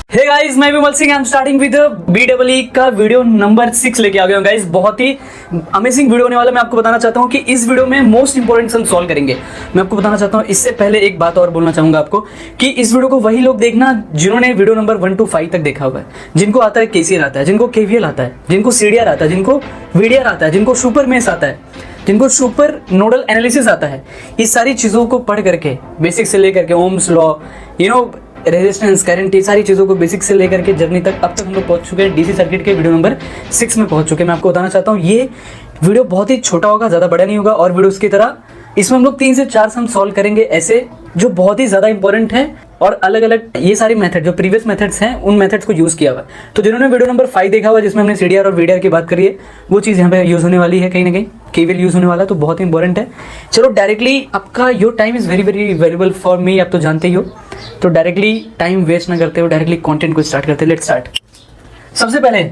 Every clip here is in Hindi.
हे गाइस, मैं Vimal Singh. I am starting with BEE का वीडियो नंबर 6 लेके आ गया हूं गाइस। बहुत ही अमेजिंग वीडियो होने वाला। मैं आपको बताना चाहता हूं कि इस वीडियो में मोस्ट इंपोर्टेंट सम सॉल्व करेंगे। मैं आपको बताना चाहता हूं, इससे पहले एक बात और बोलना चाहूंगा आपको कि इस वीडियो को वही लोग देखना जिन्होंने वीडियो नंबर 1 to 5 तक देखा हुआ है, जिनको आता है KCL आता है, जिनको KVL आता है, जिनको CDR आता है, जिनको VDR आता है, जिनको सुपर मेस आता है, जिनको सुपर नोडल एनालिसिस आता है। इस सारी चीज़ों को पढ़ करके, बेसिक से लेकर के ओम्स लॉ, रेजिस्टेंस, करंट, ये सारी चीज़ों को बेसिक से लेकर के जर्नी तक अब तक हम लोग पहुंच चुके हैं। DC सर्किट के वीडियो नंबर 6 में पहुंच चुके हैं। मैं आपको बताना चाहता हूँ ये वीडियो बहुत ही छोटा होगा, ज़्यादा बड़ा नहीं होगा। और वीडियोस की तरह इसमें हम लोग 3 से 4 सम सॉल्व करेंगे ऐसे, जो बहुत ही ज़्यादा इंपॉर्टेंट है और अलग अलग ये सारी मेथड जो प्रीवियस मेथड्स हैं उन मेथड्स को यूज़ किया हुआ है। तो जिन्होंने वीडियो नंबर 5 देखा हुआ जिसमें हमने CDR और VDR की बात करी है, वो चीज़ यहाँ पे यूज़ होने वाली है, कहीं ना कहीं KVL यूज़ होने वाला है, तो बहुत ही इंपॉर्टेंट है। चलो डायरेक्टली, आपका your time is very very valuable for me, आप तो जानते ही हो। तो डायरेक्टली टाइम वेस्ट ना करते हो, डायरेक्टली कंटेंट को स्टार्ट करते हैं। Let's start. सबसे पहले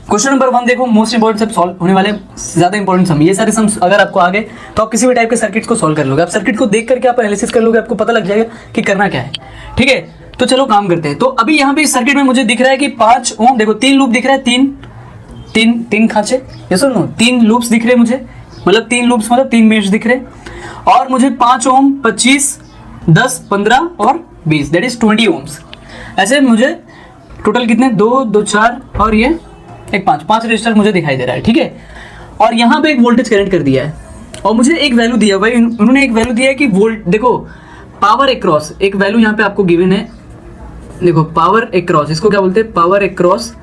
क्वेश्चन नंबर 1 देखो, मोस्ट इंपोर्टेंट सब सॉल्व होने वाले, ज्यादा इंपॉर्टेंट सम। ये सारे सम अगर आपको आ गए तो आप किसी भी टाइप के सर्किट्स को सॉल्व कर लोगे। आप सर्किट को देख करके आप एनालिसिस कर लोगे, आपको पता लग जाएगा कि करना क्या है। ठीक है, तो चलो काम करते हैं। तो अभी यहाँ पे इस सर्किट में मुझे दिख रहा है कि 5 ओम, देखो 3 लूप दिख रहा है, तीन खांचे, ये सुन लो, 3 लूप्स दिख रहे हैं मुझे, मतलब 3 लूप्स मतलब 3 मेश दिख रहे हैं। और मुझे 5 ओम, 25, 10, 15 और 20, दैट इज 20 ओम्स। ऐसे मुझे टोटल कितने, 2, 2, 4 और ये एक 5 रजिस्टर मुझे दिखाई दे रहा है। ठीक है, और यहाँ पे एक वोल्टेज करंट कर दिया है और मुझे एक वैल्यू दिया भाई, उन्होंने एक वैल्यू दिया है कि वोल्ट, देखो पावर एक्रॉस, एक वैल्यू यहाँ पे आपको गिवन है। देखो पावर एक्रॉस, इसको क्या बोलते हैं, पावर एक्रॉस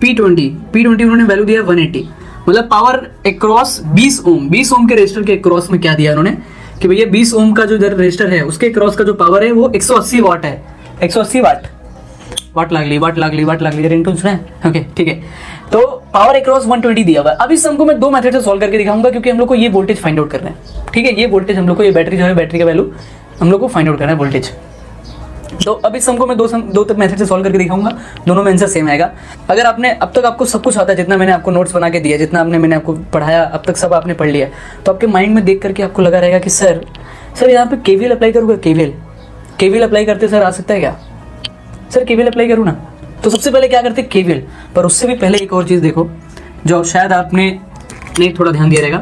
P20 उन्होंने वैल्यू दिया 180, मतलब पावर एक्रॉस 20 ओम के रजिस्टर के एक्रॉस में क्या दिया उन्होंने कि भैया 20 ओम का जो रजिस्टर है उसके एक्रॉस का जो पावर है वो 180 वाट है। 180 वाट लागली रिंगटोन सुना है? ओके ठीक है, तो पावर एक्रॉस 120 दिया हुआ है। अब इस सम को मैं 2 मेथड से सॉल्व करके दिखाऊंगा, क्योंकि हम लोग को ये वोल्टेज फाइंड आउट करना है। ठीक है, ये वोल्टेज हम लोग को, ये बैटरी जो है, बैटरी का वैल्यू हम लोग को फाइंड आउट करना है, वोल्टेज। तो अब इस सम को मैं दो तक मेथड से सॉल्व करके दिखाऊंगा, दोनों में आंसर सेम आएगा। अगर आपने अब तक आपको सब कुछ आता है, जितना मैंने आपको नोट्स बना के दिया, जितना मैंने आपको पढ़ाया अब तक सब आपने पढ़ लिया, तो आपके माइंड में देख करके आपको लगा रहेगा कि सर यहाँ पे KVL अप्लाई करूँगा, KVL अप्लाई करते सर आ सकता है क्या, सर KVL अप्लाई करूँ ना। तो सबसे पहले क्या करते हैं, KVL। पर उससे भी पहले एक और चीज़ देखो जो शायद आपने नहीं थोड़ा ध्यान दिया रहेगा।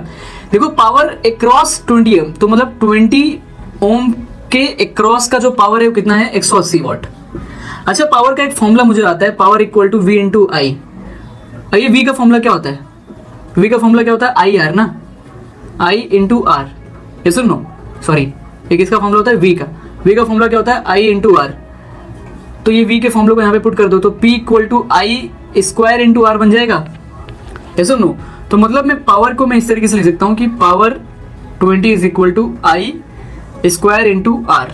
देखो पावर एक्रॉस 20 ओम, तो मतलब 20 ओम के एक्रॉस का जो पावर है वो कितना है, 180 वाट। अच्छा, पावर का एक फॉर्मूला मुझे आता है, power equal to V into I. ये V का फॉर्मूला क्या होता है, V का फॉर्मूला क्या होता है, IR ना, I इंटू R। ये सुनो, सॉरी, ये किसका फॉर्मूला होता है, V का फॉर्मूला क्या होता है, I इंटू R। तो ये V के फॉर्मूले को यहाँ पे पुट कर दो, तो P equal to I square into R बन जाएगा। ये सुनो, तो मतलब मैं पावर को मैं इस तरीके से लिख सकता हूँ कि power 20 is equal to I square into R।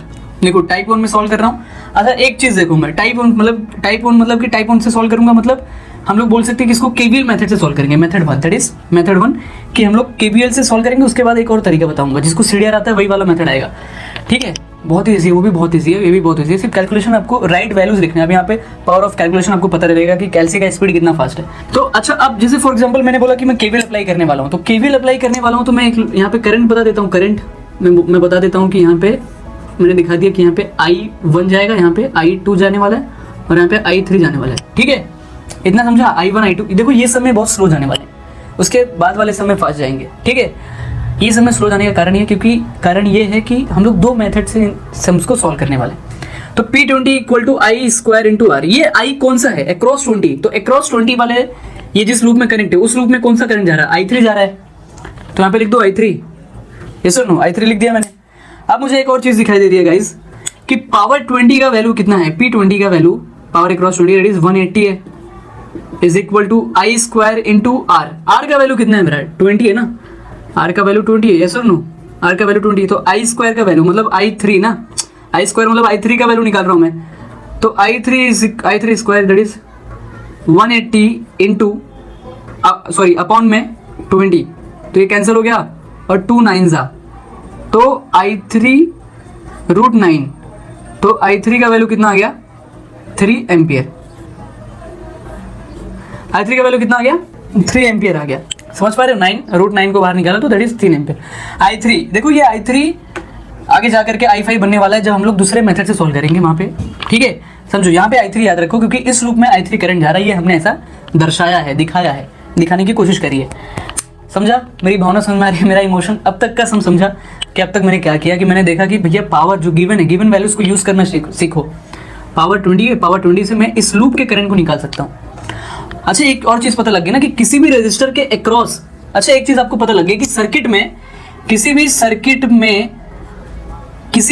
देखो टाइप 1 में सॉल्व कर रहा हूँ। अच्छा एक चीज देखो, मैं टाइप 1 मतलब कि टाइप 1 से सॉल्व करूंगा, मतलब हम लोग बोल सकते हैं कि इसको KVL मेथड से सॉल्व करेंगे, मेथड 1, दैट इज मेथड 1 कि हम लोग KVL से सॉल्व करेंगे। उसके बाद एक और तरीका बताऊंगा, जिसको CDR आता है वही वाला मेथड आएगा। ठीक है, बहुत ईजी है, वो भी बहुत ईजी है, ये भी बहुत ईजी है। सिर्फ कैलकुलेशन आपको राइट वैल्यूज लिखना है। अब यहाँ पे पावर ऑफ कैलकुलेशन आपको पता रहेगा कि कैलसी का स्पीड कितना फास्ट है। तो अच्छा, अब जैसे फॉर एग्जांपल मैंने बोला कि मैं KVL अप्लाई करने वाला हूँ, तो KVL अप्लाई करने वाला हूँ तो मैं यहाँ पे करंट बता देता हूँ। करंट मैं बता देता हूँ कि यहाँ पे मैंने दिखा दिया कि यहाँ पे I1 जाएगा, यहाँ पे I2 जाने वाला है और यहाँ पे I3 जाने वाला है। ठीक है, इतना समझा, I1 I2। देखो ये समय बहुत स्लो जाने वाले, उसके बाद वाले समय फास्ट जाएंगे। ठीक है, ये समय स्लो जाने का कारण ये, क्योंकि कारण ये है कि हम लोग 2 मेथड से सम्स को सॉल्व करने वाले। तो P20 equal to I square into R। ये I कौन सा है, अक्रॉस 20, तो अक्रॉस 20 वाले ये जिस लूप में कनेक्ट है उस लूप में कौन सा करंट जा रहा है, I3 जा रहा है। तो यहाँ पे लिख दो I3, ये सुनो I3 लिख दिया मैंने। अब मुझे एक और चीज दिखाई दे रही है गाइस कि पावर 20 का वैल्यू कितना है, P20 का value power across 20 that is 180 है, is equal to I square into R। R का वैल्यू कितना है मेरा, 20 है ना, R का वैल्यू 20 है, यस और नो, R का वैल्यू 20, तो आई स्क्वायर का वैल्यू मतलब I3 ना, आई स्क्वायर मतलब I3 का वैल्यू निकाल रहा हूं मैं, तो I3 square that is 180 into sorry upon में 20, तो ये कैंसिल हो गया और 2 9 जा, तो I3 √9, तो I3 का वैल्यू कितना आ गया, 3 एम्पियर। I3 का वैल्यू कितना आ गया, 3 एम्पियर आ गया। समझ पा रहे हो, 9 √9 को बाहर निकाला तो दैट इज 3 एम्पियर। I3 देखो, ये I3 आगे जाकर के I5 बनने वाला है जब हम लोग दूसरे मेथड से सॉल्व करेंगे वहां पे। ठीक है, समझो यहाँ पे I3 याद रखो, क्योंकि इस लूप में I3 करंट जा रहा है, ये हमने ऐसा दर्शाया है, दिखाया है, दिखाने की कोशिश करी है। समझा? मेरी भावना समझ में आ रही है, मेरा इमोशन अब तक का समझा कि अब तक मैंने क्या किया कि मैंने देखा कि भैया पावर जो गिवन है, गिवन वैल्यूज को यूज़ करना सीखो। पावर 20 है, पावर 20 से मैं इस लूप के करंट को निकाल सकता हूँ। अच्छा, एक और चीज़ पता लग गई ना कि किसी भी रजिस्टर के अक्रॉस, अच्छा एक चीज़ आपको पता लग गई कि सर्किट में, किसी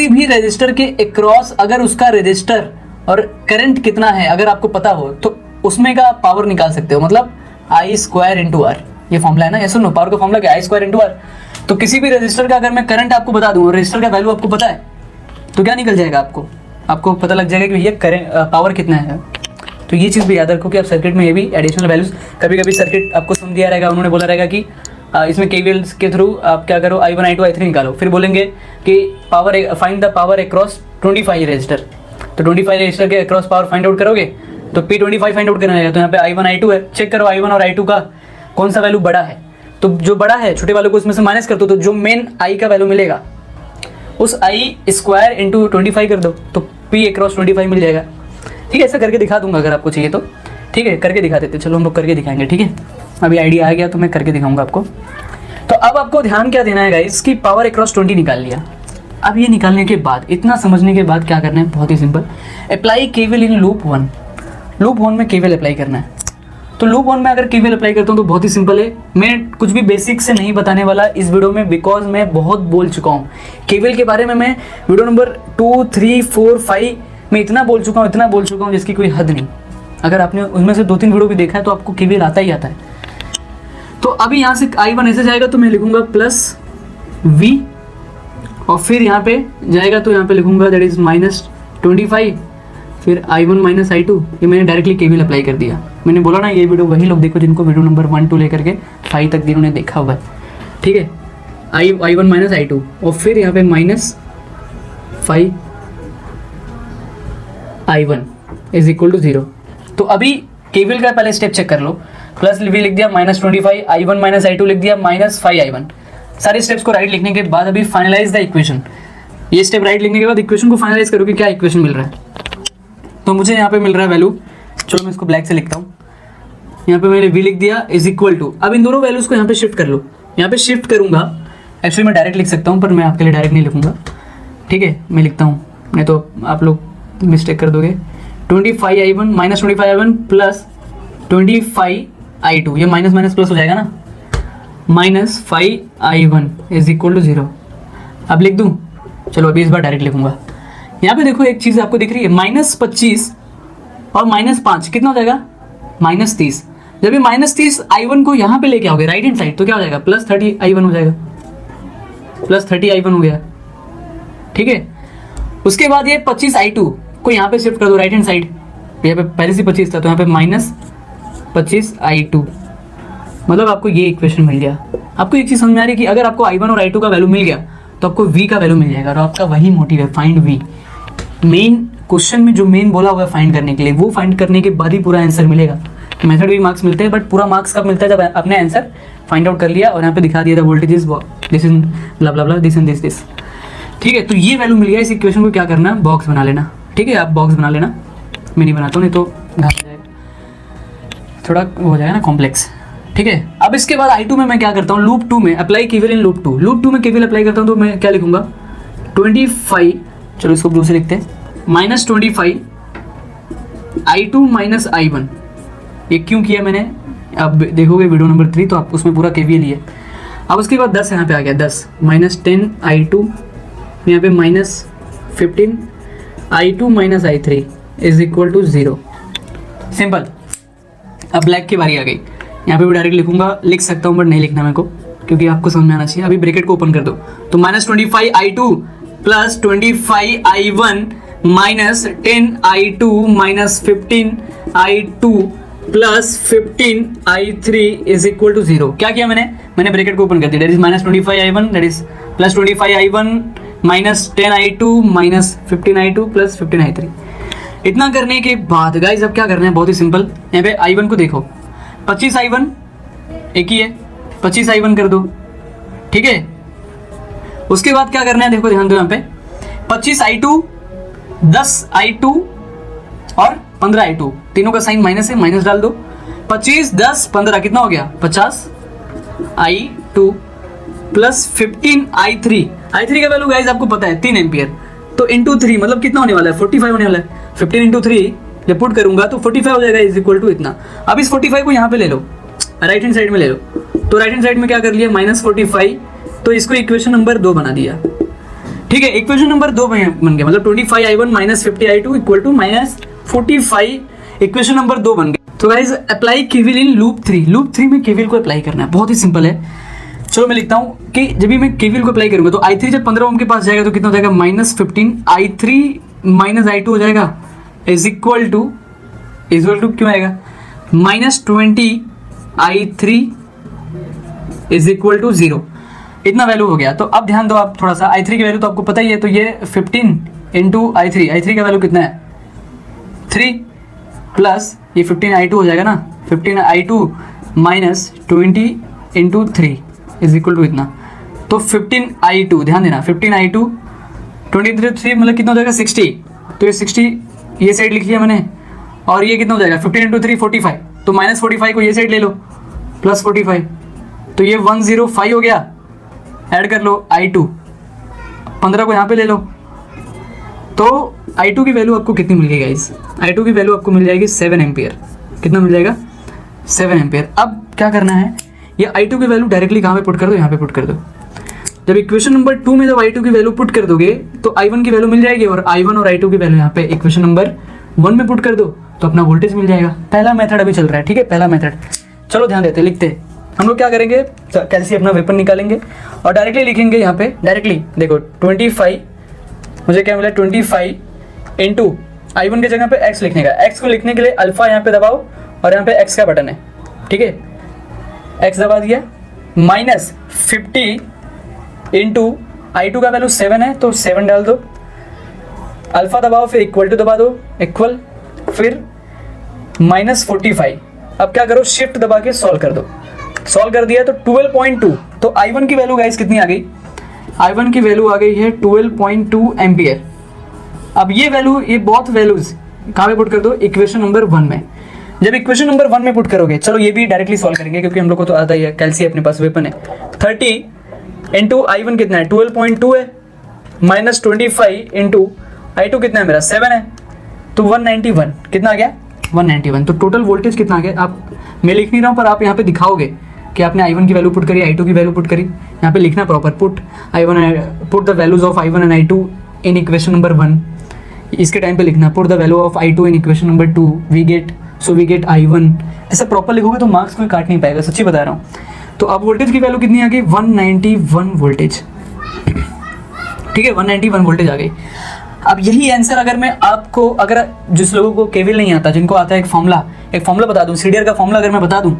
भी रजिस्टर के अक्रॉस अगर उसका रजिस्टर और करंट कितना है अगर आपको पता हो तो उसमें का पावर निकाल सकते हो, मतलब I स्क्वायर इंटू आर, ये फॉर्मूला है ना, ये सुनो, पावर का फॉर्मूला क्या है, I स्क्वायर इंटू आर। तो किसी भी रजिस्टर का अगर मैं करंट आपको बता दूं और रजिस्टर का वैल्यू आपको पता है तो क्या निकल जाएगा, आपको पता लग जाएगा कि भैया करंट पावर कितना है। तो ये चीज़ भी याद रखो कि आप सर्किट में ये भी एडिशनल वैल्यूज, कभी कभी सर्किट आपको समझ दिया रहेगा, उन्होंने बोला रहेगा कि इसमें केवीएल के थ्रू आप क्या करो, I1 I2 I3 निकालो, फिर बोलेंगे कि power find the power across 25 register. तो 25 रजिस्टर के अक्रॉस पावर फाइंड आउट करोगे तो P25 फाइंड आउट करना है। तो यहाँ पे I1 I2 है, चेक करो I1 और I2 का कौन सा वैल्यू बड़ा है, तो जो बड़ा है छोटे वालों को उसमें से माइनस कर दो, तो जो मेन I का वैल्यू मिलेगा उस I स्क्वायर इंटू 25 कर दो तो P अक्रॉस 25 मिल जाएगा। ठीक है, ऐसा करके दिखा दूंगा अगर आपको चाहिए तो। ठीक है, करके दिखा देते, चलो हम लोग करके दिखाएंगे। ठीक है, अभी आइडिया आ गया तो मैं करके दिखाऊंगा आपको। तो अब आपको ध्यान क्या देना है गाइस कि पावर अक्रॉस 20 निकाल लिया। अब ये निकालने के बाद, इतना समझने के बाद क्या करना है, बहुत ही simple, apply KVL in loop 1। Loop 1 में केवीएल अप्लाई करना है। तो लूप 1 में अगर केवीएल अप्लाई करता हूँ तो बहुत ही सिंपल है, मैं कुछ भी बेसिक से नहीं बताने वाला इस वीडियो में, बिकॉज मैं बहुत बोल चुका हूँ केवीएल के बारे में। मैं वीडियो नंबर 2, 3, 4, 5 में इतना बोल चुका हूँ जिसकी कोई हद नहीं। अगर आपने उनमें से 2-3 वीडियो भी देखा है तो आपको केवीएल आता ही आता है। तो अभी यहाँ से I1 ऐसे जाएगा तो मैं लिखूंगा प्लस V, और फिर यहाँ पे जाएगा तो यहाँ पे लिखूंगा दैट इज -25, फिर I1 माइनस I2। ये मैंने डायरेक्टली केवीएल अप्लाई कर दिया। मैंने बोला ना ये वीडियो वही लोग देखो जिनको वीडियो नंबर 1 2 लेकर के 5 तक जिन्होंने देखा हुआ है। ठीक है, I1 माइनस I2 और फिर यहाँ पे -5 I1 इज इक्वल टू 0। तो अभी केवीएल का पहले स्टेप चेक कर लो, प्लस V लिख दिया, -25 I1 माइनस I2 लिख दिया, -5 I1। सारे स्टेप्स को राइट लिखने के बाद अभी फाइनलाइज द इक्वेशन। ये स्टेप राइट लिखने के बाद इक्वेशन को फाइनलाइज करो कि क्या इक्वेशन मिल रहा है। तो मुझे यहाँ पे मिल रहा है वैल्यू, चलो मैं इसको ब्लैक से लिखता हूँ। यहाँ पे मैंने V लिख दिया इज इक्वल टू, अब इन दोनों वैल्यूज को यहाँ पे शिफ्ट कर लो। यहाँ पे शिफ्ट करूंगा, एक्चुअली मैं डायरेक्ट लिख सकता हूँ पर मैं आपके लिए डायरेक्ट नहीं लिखूंगा। ठीक है, मैं लिखता हूँ, नहीं तो आप लोग मिस्टेक कर दोगे। 25 I1 -25 I1 प्लस 25 I2, ये माइनस माइनस प्लस हो जाएगा ना, -5 I1 इज इक्वल टू 0। अब लिख दूँ, चलो अभी इस बार डायरेक्ट लिखूंगा। यहाँ पे देखो एक चीज़ आपको दिख रही है, -25 और -5 कितना हो जाएगा, -30। जब ये -30 I1 को यहाँ पे लेके आओगे राइट हैंड साइड तो क्या हो जाएगा, +30 I1 हो जाएगा, +30 I1 हो गया। ठीक है, उसके बाद ये 25 I2 को यहाँ पे शिफ्ट कर दो राइट हैंड साइड, यहाँ पे पहले से 25 था तो यहाँ पे -25 I2, मतलब आपको ये इक्वेशन मिल गया। आपको एक चीज़ समझ में आ रही है कि अगर आपको I1 और I2 का वैल्यू मिल गया तो आपको V का वैल्यू मिल जाएगा, और आपका वही मोटिव है, फाइंड V। मेन क्वेश्चन में जो मेन बोला हुआ है फाइंड करने के लिए, वो फाइंड करने के बाद ही पूरा आंसर मिलेगा। मेथड भी मार्क्स मिलते हैं बट पूरा मार्क्स कब मिलता है, जब आपने आंसर फाइंड आउट कर लिया और यहाँ पे दिखा दिया था voltage is this in blah blah blah this and this. ठीक है, तो ये वैल्यू मिल गया। इस इक्वेशन को क्या करना, बॉक्स बना लेना। ठीक है, आप बॉक्स बना लेना, मैं नहीं बनाता हूँ नहीं तो घास हो जाएगा, थोड़ा हो जाएगा ना कॉम्प्लेक्स। ठीक है, अब इसके बाद I2 में मैं क्या करता हूँ, लूप 2 में apply KVL in loop 2। Loop 2 में केवीएल अप्लाई करता हूँ तो मैं क्या लिखूंगा, 25, चलो इसको ब्लू से लिखते हैं, -25 I2 माइनस I1। ये क्यों किया मैंने, अब देखोगे वीडियो नंबर 3 तो आप उसमें पूरा केवीएल ही है। अब उसके बाद 10 यहाँ पे आ गया, 10 -10 I2, यहाँ पे -15 I2 minus I3 is equal to 0। Simple. अब ब्लैक की बारी आ गई, यहाँ पे भी डायरेक्ट लिखूंगा, लिख सकता हूँ बट नहीं लिखना मेरे को क्योंकि आपको समझ में आना चाहिए। अभी ब्रैकेट को ओपन कर दो तो -25 I2 plus 25 I1 minus 10 I2 minus 15 I2 plus 15 I3 is equal to 0। क्या किया मैंने ब्रैकेट को ओपन कर दिया, that is -25 I1 that is plus 25 I1 minus 10 I2 minus 15 I2 plus 15 I3। इतना करने के बाद गाइस अब क्या करना है, बहुत ही सिंपल। यहाँ पे I1 को देखो, 25 I1 एक ही है, 25 I1 कर दो। ठीक है, उसके बाद क्या करना है देखो, ध्यान दो यहाँ पे 25 I2 10 I2 और 15i2, तीनों का साइन माइनस है, माइनस डाल दो। 25 10 15 कितना हो गया 50i2 प्लस 15i3। i3 का वैल्यू गाइस आपको पता है 3 एम्पियर, तो इंटू 3 मतलब कितना होने वाला है 45 होने वाला है। 15 इंटू 3 जब पुट करूंगा तो 45 हो जाएगा, इज इक्वल टू इतना। अब इस 45 को यहाँ पे ले लो, राइट हैंड साइड में ले लो, तो राइट हैंड साइड में क्या कर लिया -45, तो इसको इक्वेशन नंबर 2 बना दिया। ठीक है, इक्वेशन नंबर 2 बन गया, मतलब 25i1 minus 50i2 equal to -45, equation number 2 बन गया। तो guys apply KVL in loop 3, loop 3 में केवीएल को अप्लाई करना है, बहुत ही सिंपल है। चलो मैं लिखता हूँ कि जब भी मैं केवीएल को अप्लाई करूंगा तो i3 जब 15 ओम के पास जाएगा तो कितना हो जाएगा -15i3 माइनस i2 हो जाएगा, इज इक्वल टू क्यों आएगा -20i3 इज इक्वल टू 0, इतना वैल्यू हो गया। तो अब ध्यान दो आप थोड़ा सा, i3 की वैल्यू तो आपको पता ही है, तो ये 15 इंटू i3 का वैल्यू कितना है 3 प्लस ये 15i2 हो जाएगा ना, 15i2 minus 20 into 3 is equal to इतना, तो 15i2, ध्यान देना 15i2 23 मतलब कितना हो जाएगा 60, तो ये 60 ये साइड लिख लिया मैंने, और ये कितना हो जाएगा 15 इंटू 3 45, तो -45 को ये साइड ले लो प्लस 45, तो ये 105 हो गया। ऐड कर लो i2, 15 को यहाँ पे ले लो, तो i2 की वैल्यू आपको कितनी मिल गई गाइस, i2 की वैल्यू आपको मिल जाएगी 7 एम्पियर। कितना मिल जाएगा 7 एम्पियर। अब क्या करना है, ये i2 की वैल्यू डायरेक्टली कहाँ पे पुट कर दो, यहाँ पे पुट कर दो। जब इक्वेशन नंबर 2 में जब i2 की वैल्यू पुट कर दोगे तो i1 की वैल्यू मिल जाएगी, और i1 और i2 की वैल्यू यहाँ पे इक्वेशन नंबर 1 में पुट कर दो तो अपना वोल्टेज मिल जाएगा। पहला मेथड अभी चल रहा है, ठीक है, पहला मेथड। चलो ध्यान देते लिखते हैं। हम लोग क्या करेंगे, कैसे अपना वेपन निकालेंगे और डायरेक्टली लिखेंगे यहाँ पे, डायरेक्टली देखो 25 मुझे क्या मिला 25 इंटू i1 के जगह पे x लिखने का, x को लिखने के लिए अल्फा यहाँ पे दबाओ और यहाँ पे x का बटन है, ठीक है, x दबा दिया, -50 इंटू i2 का वैल्यू 7 है तो 7 डाल दो, अल्फा दबाओ फिर इक्वल टू दबा दो, इक्वल फिर -45। अब क्या करो शिफ्ट दबा के सॉल्व कर दो, सॉल्व कर दिया तो 12.2, तो i1 की वैल्यू गाइस कितनी आ गई, i1 की वैल्यू आ गई है 12.2 एम्पियर। अब ये वैल्यू, ये बहुत वैल्यूज कहाँ पे पुट कर दो, इक्वेशन नंबर 1 में। जब इक्वेशन नंबर 1 में पुट करोगे, चलो ये भी डायरेक्टली सॉल्व करेंगे क्योंकि हम लोग को तो आता ही है, कैलसी अपने पास वेपन है। 30 इंटू i1 कितना है 12.2 है, -25 इंटू i2 कितना है मेरा 7 है, तो 191 कितना आ गया 191। तो टोटल वोल्टेज कितना आ गया, आप मैं लिख नहीं रहा हूँ पर आप यहाँ पे दिखाओगे कि आपने i1 की वैल्यू पुट करी, i2 की वैल्यू पुट करी, यहाँ पे लिखना proper, put the values of i1 and i2 in equation number 1। इसके टाइम पे लिखना put the value of i2 in equation number 2 we get i1, ऐसा प्रॉपर लिखोगे तो मार्क्स कोई काट नहीं पाएगा, सच्ची बता रहा हूँ। तो अब वोल्टेज की वैल्यू कितनी आ गई 191 वोल्टेज, ठीक है 191 वोल्टेज आ गई। अब यही आंसर अगर मैं आपको, अगर जिस लोगों को केवीएल नहीं आता, जिनको आता है एक फॉर्मूला बता दूं, सीडीआर का फॉर्मूला अगर मैं बता दूं,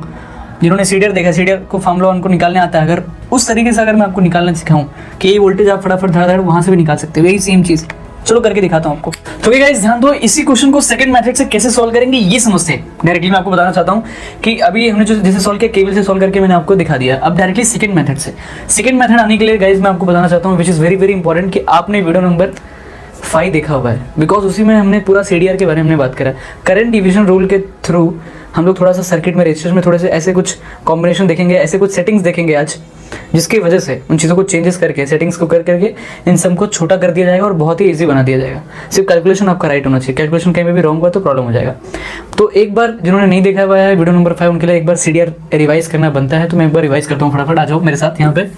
जिन्होंने सीडीआर देखा, सीडीआर को फॉर्मूला उनको निकालने आता है, अगर उस तरीके से अगर मैं आपको निकालना सिखाऊं कि ये वोल्टेज आप फटाफट धड़ वहां से भी निकाल सकते हो, यही सेम चीज। चलो करके दिखाता हूं आपको। तो गाइस ध्यान दो, इसी क्वेश्चन को सेकंड मेथड से कैसे सॉल्व करेंगे ये समझते हैं। डायरेक्टली मैं आपको बताना चाहता हूं कि अभी हमने जो जैसे सॉल्व किया केवीएल से सॉल्व करके मैंने आपको दिखा दिया, अब डायरेक्टली सेकंड मेथड से। सेकंड मेथड आने के लिए गाइस मैं आपको बताना चाहता हूं which is very very important, कि आपने वीडियो नंबर 5 देखा हुआ है, बिकॉज उसी में हमने पूरा सीडीआर के बारे में बात करा। करंट डिवीजन रूल के थ्रू हम लोग थोड़ा सा सर्किट में रेजिस्टर्स में थोड़े से ऐसे कुछ कॉम्बिनेशन देखेंगे, ऐसे कुछ सेटिंग्स देखेंगे आज, जिसकी वजह से उन चीज़ों को चेंजेस करके, सेटिंग्स को करके इन सब को छोटा कर दिया जाएगा और बहुत ही ईजी बना दिया जाएगा। सिर्फ कैलकुलेशन आपका राइट होना चाहिए, कैलकुलेशन कहीं भी रॉन्ग हुआ तो प्रॉब्लम हो जाएगा। तो एक बार जिन्होंने नहीं देखा हुआ है वीडियो नंबर 5, उनके लिए एक बार सीडीआर रिवाइज करना बनता है, तो मैं एक बार रिवाइज करता हूँ, फटाफट आ जाओ मेरे साथ यहाँ पे।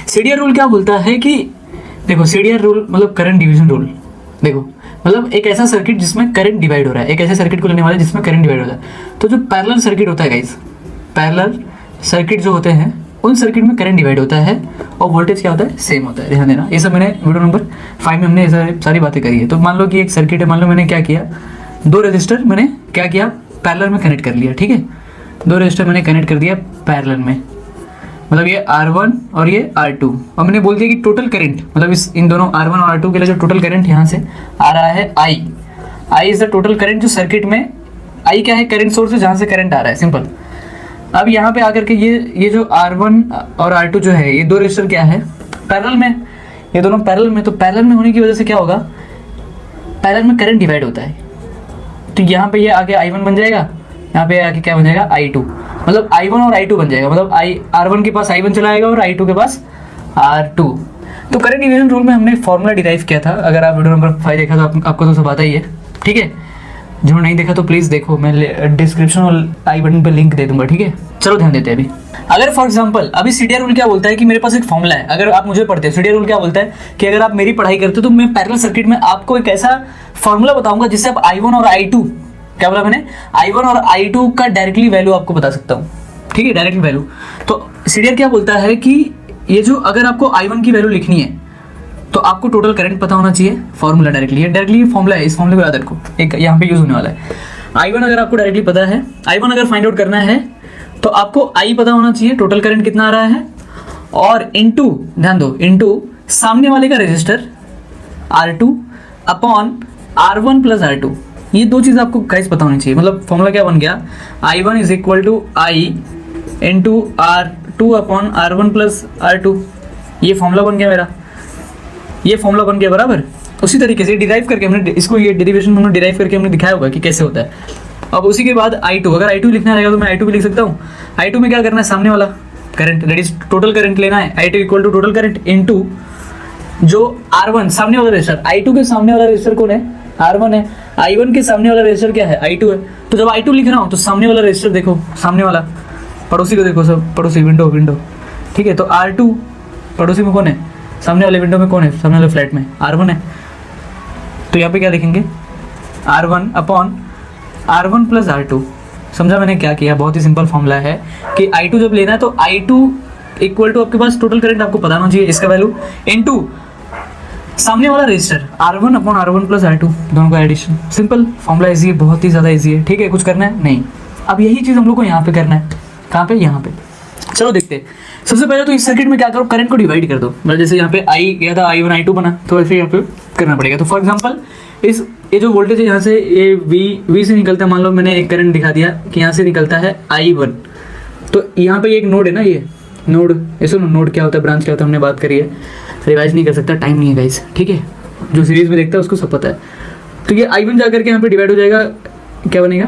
सीडीआर रूल क्या बोलता है कि देखो, सीडीआर रूल मतलब करंट डिवीजन रूल, देखो मतलब एक ऐसा सर्किट जिसमें करंट डिवाइड हो रहा है, एक ऐसे सर्किट को लेने वाला है जिसमें करंट डिवाइड होता है। तो जो पैरेलल सर्किट होता है गाइस, पैरेलल सर्किट जो होते हैं उन सर्किट में करंट डिवाइड होता है और वोल्टेज क्या होता है सेम होता है। ध्यान देना, ये सब मैंने वीडियो नंबर 5 में हमने ये सारी बातें करी है। तो मान लो कि एक सर्किट है, मान लो मैंने क्या किया, 2 रजिस्टर मैंने क्या किया पैरेलल में कनेक्ट कर लिया, ठीक है, 2 रजिस्टर मैंने कनेक्ट कर दिया पैरेलल में, मतलब ये R1 और ये R2, और मैंने बोल दिया कि टोटल करंट मतलब इन दोनों R1 और R2 के लिए जो टोटल करंट यहाँ से आ रहा है I is the total current जो सर्किट में, I क्या है करंट सोर्स है जहाँ से करंट आ रहा है, सिंपल। अब यहाँ पे आकर के ये जो R1 और R2 जो है, ये 2 रजिस्टर क्या है पैरेलल में, ये दोनों पैरेलल में, तो पैरेलल में होने की वजह से क्या होगा, पैरेलल में करंट डिवाइड होता है, तो यहाँ पे ये आगे I1 बन जाएगा, यहाँ पे आगे क्या बन जाएगा I2, मतलब I1 और I2 बन जाएगा, मतलब R1 के पास I1 चला आएगा और I2 के पास R2। तो करंट डिवीजन रूल में हमने फॉर्मूला डिराइव किया था, अगर आप वीडियो नंबर 5 देखा तो आपको तो सब आता ही है, ठीक है। जो नहीं देखा तो प्लीज़ देखो, मैं डिस्क्रिप्शन और आई बटन पर लिंक दे दूंगा, ठीक है। चलो ध्यान देते हैं अभी। अगर फॉर एग्जांपल अभी सीडीआर रूल क्या बोलता है कि मेरे पास एक फॉर्मूला है, अगर आप मुझे पढ़ते हैं सीडीआर रूल क्या बोलता है कि अगर आप मेरी पढ़ाई करते हो तो मैं पैरेलल सर्किट में आपको एक ऐसा फॉर्मूला बताऊंगा जिससे आप I1 और I2, क्या बोला मैंने, I1 और I2 का डायरेक्टली वैल्यू आपको बता सकता हूँ, ठीक है, डायरेक्टली वैल्यू। तो सीडीआर क्या बोलता है कि ये जो अगर आपको I1 की वैल्यू लिखनी है तो आपको टोटल करंट पता होना चाहिए, फॉर्मूला डायरेक्टली फॉर्मूला है, इस फॉर्मूले को याद रखो, एक यहाँ पे यूज होने वाला है। I1 अगर आपको डायरेक्टली पता है, I1 अगर फाइंड आउट करना है तो आपको I पता होना चाहिए, टोटल करंट कितना आ रहा है, और इनटू, ध्यान दो, इनटू सामने वाले का resistor R2 upon R1 plus R2, ये दो चीज़ आपको गाइस पता होनी चाहिए। मतलब फॉर्मूला क्या बन गया, I1 is equal to I into R2 upon R1 plus R2, ये फॉर्मूला बन गया मेरा, ये फॉर्मूला बन गया बराबर। उसी तरीके से डिराइव करके हमने इसको, ये डेरिवेशन हमने डिराइव करके हमने दिखाया होगा कि कैसे होता है। अब उसी के बाद I2, अगर I2 लिखना रहेगा तो मैं I2 भी लिख सकता हूँ। I2 में क्या करना है, सामने वाला current, that is total current लेना है, I2 equal to total current into जो R1 सामने वाला रेजिस्टर, I2 के सामने वाला रेजिस्टर कौन है, R1 है, I1 के सामने वाला रेजिस्टर क्या है, I2 है। तो जब I2 लिख रहा हूँ तो सामने वाला रेजिस्टर देखो, सामने वाला पड़ोसी को देखो, सब पड़ोसी, विंडो, ठीक है। तो R2 पड़ोसी में कौन है, सामने वाले विंडो में कौन है, सामने वाले फ्लैट में R1 है। तो यहाँ पे क्या लिखेंगे, R1 upon R1 plus R2। समझा मैंने क्या किया, बहुत ही सिंपल फॉर्मूला है कि I2 जब लेना है तो I2 इक्वल टू आपके पास टोटल करंट आपको पता होना चाहिए, इसका वैल्यू इनटू सामने वाला register R1 upon R1 plus R2, दोनों का एडिशन। सिंपल फॉर्मूला इजी है, बहुत ही ज़्यादा इजी है, ठीक है। कुछ करना है नहीं। अब यही चीज़ हम लोग को यहाँ पे करना है, कहाँ पे, यहाँ पे। चलो देखते हैं। सबसे पहले तो इस सर्किट में क्या करो, करंट को डिवाइड कर दो। मतलब जैसे यहाँ पे I गया था, I1 I2 बना, तो ऐसे यहाँ पे करना पड़ेगा। तो फॉर एग्जांपल ये जो वोल्टेज है यहाँ से, ये V से निकलता है, मान लो मैंने एक करंट दिखा दिया कि यहाँ से निकलता है I1। तो यहाँ पे एक नोड है ना, ये नोड, ऐसे नोड क्या होता है, ब्रांच क्या होता है, हमने बात करी है, रिवाइज नहीं कर सकता, टाइम नहीं है गाइस, ठीक है। जो सीरीज में देखता है उसको सब पता है। तो ये I1 जाकर के यहाँ पे डिवाइड हो जाएगा, क्या बनेगा,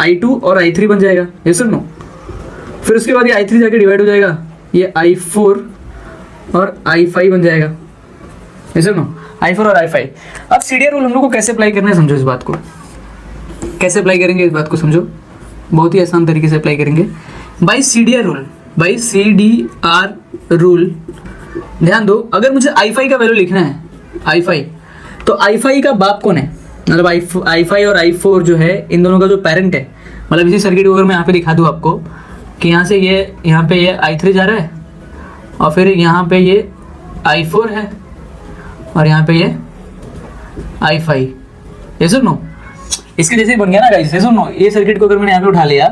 I2 और I3 बन जाएगा, ये सुन लो। फिर उसके बाद ये I3 जाके डिवाइड हो जाएगा, ये I4 और I5 बन जाएगा, ऐसे नो, I4 और I5। अब सीडीआर रूल हम लोग को कैसे अप्लाई करना है, समझो इस बात को, कैसे अप्लाई करेंगे इस बात को समझो, बहुत ही आसान तरीके से अप्लाई करेंगे by CDR rule, by CDR rule. ध्यान दो, अगर मुझे I5 का वैल्यू लिखना है, I5, तो I5 का बाप कौन है, मतलब I5 और I4 जो है, इन दोनों का जो पेरेंट है, मतलब इसी सर्किट को अगर मैं यहाँ पे दिखा दूँ आपको कि यहाँ से ये, यहाँ पे ये I3 जा रहा है और फिर यहाँ पे ये I4 है और यहाँ पे ये I5, ये सुनो, इसके जैसे बन गया ना गाइस, ये सुनो, ये सर्किट को अगर मैंने यहाँ पे उठा लिया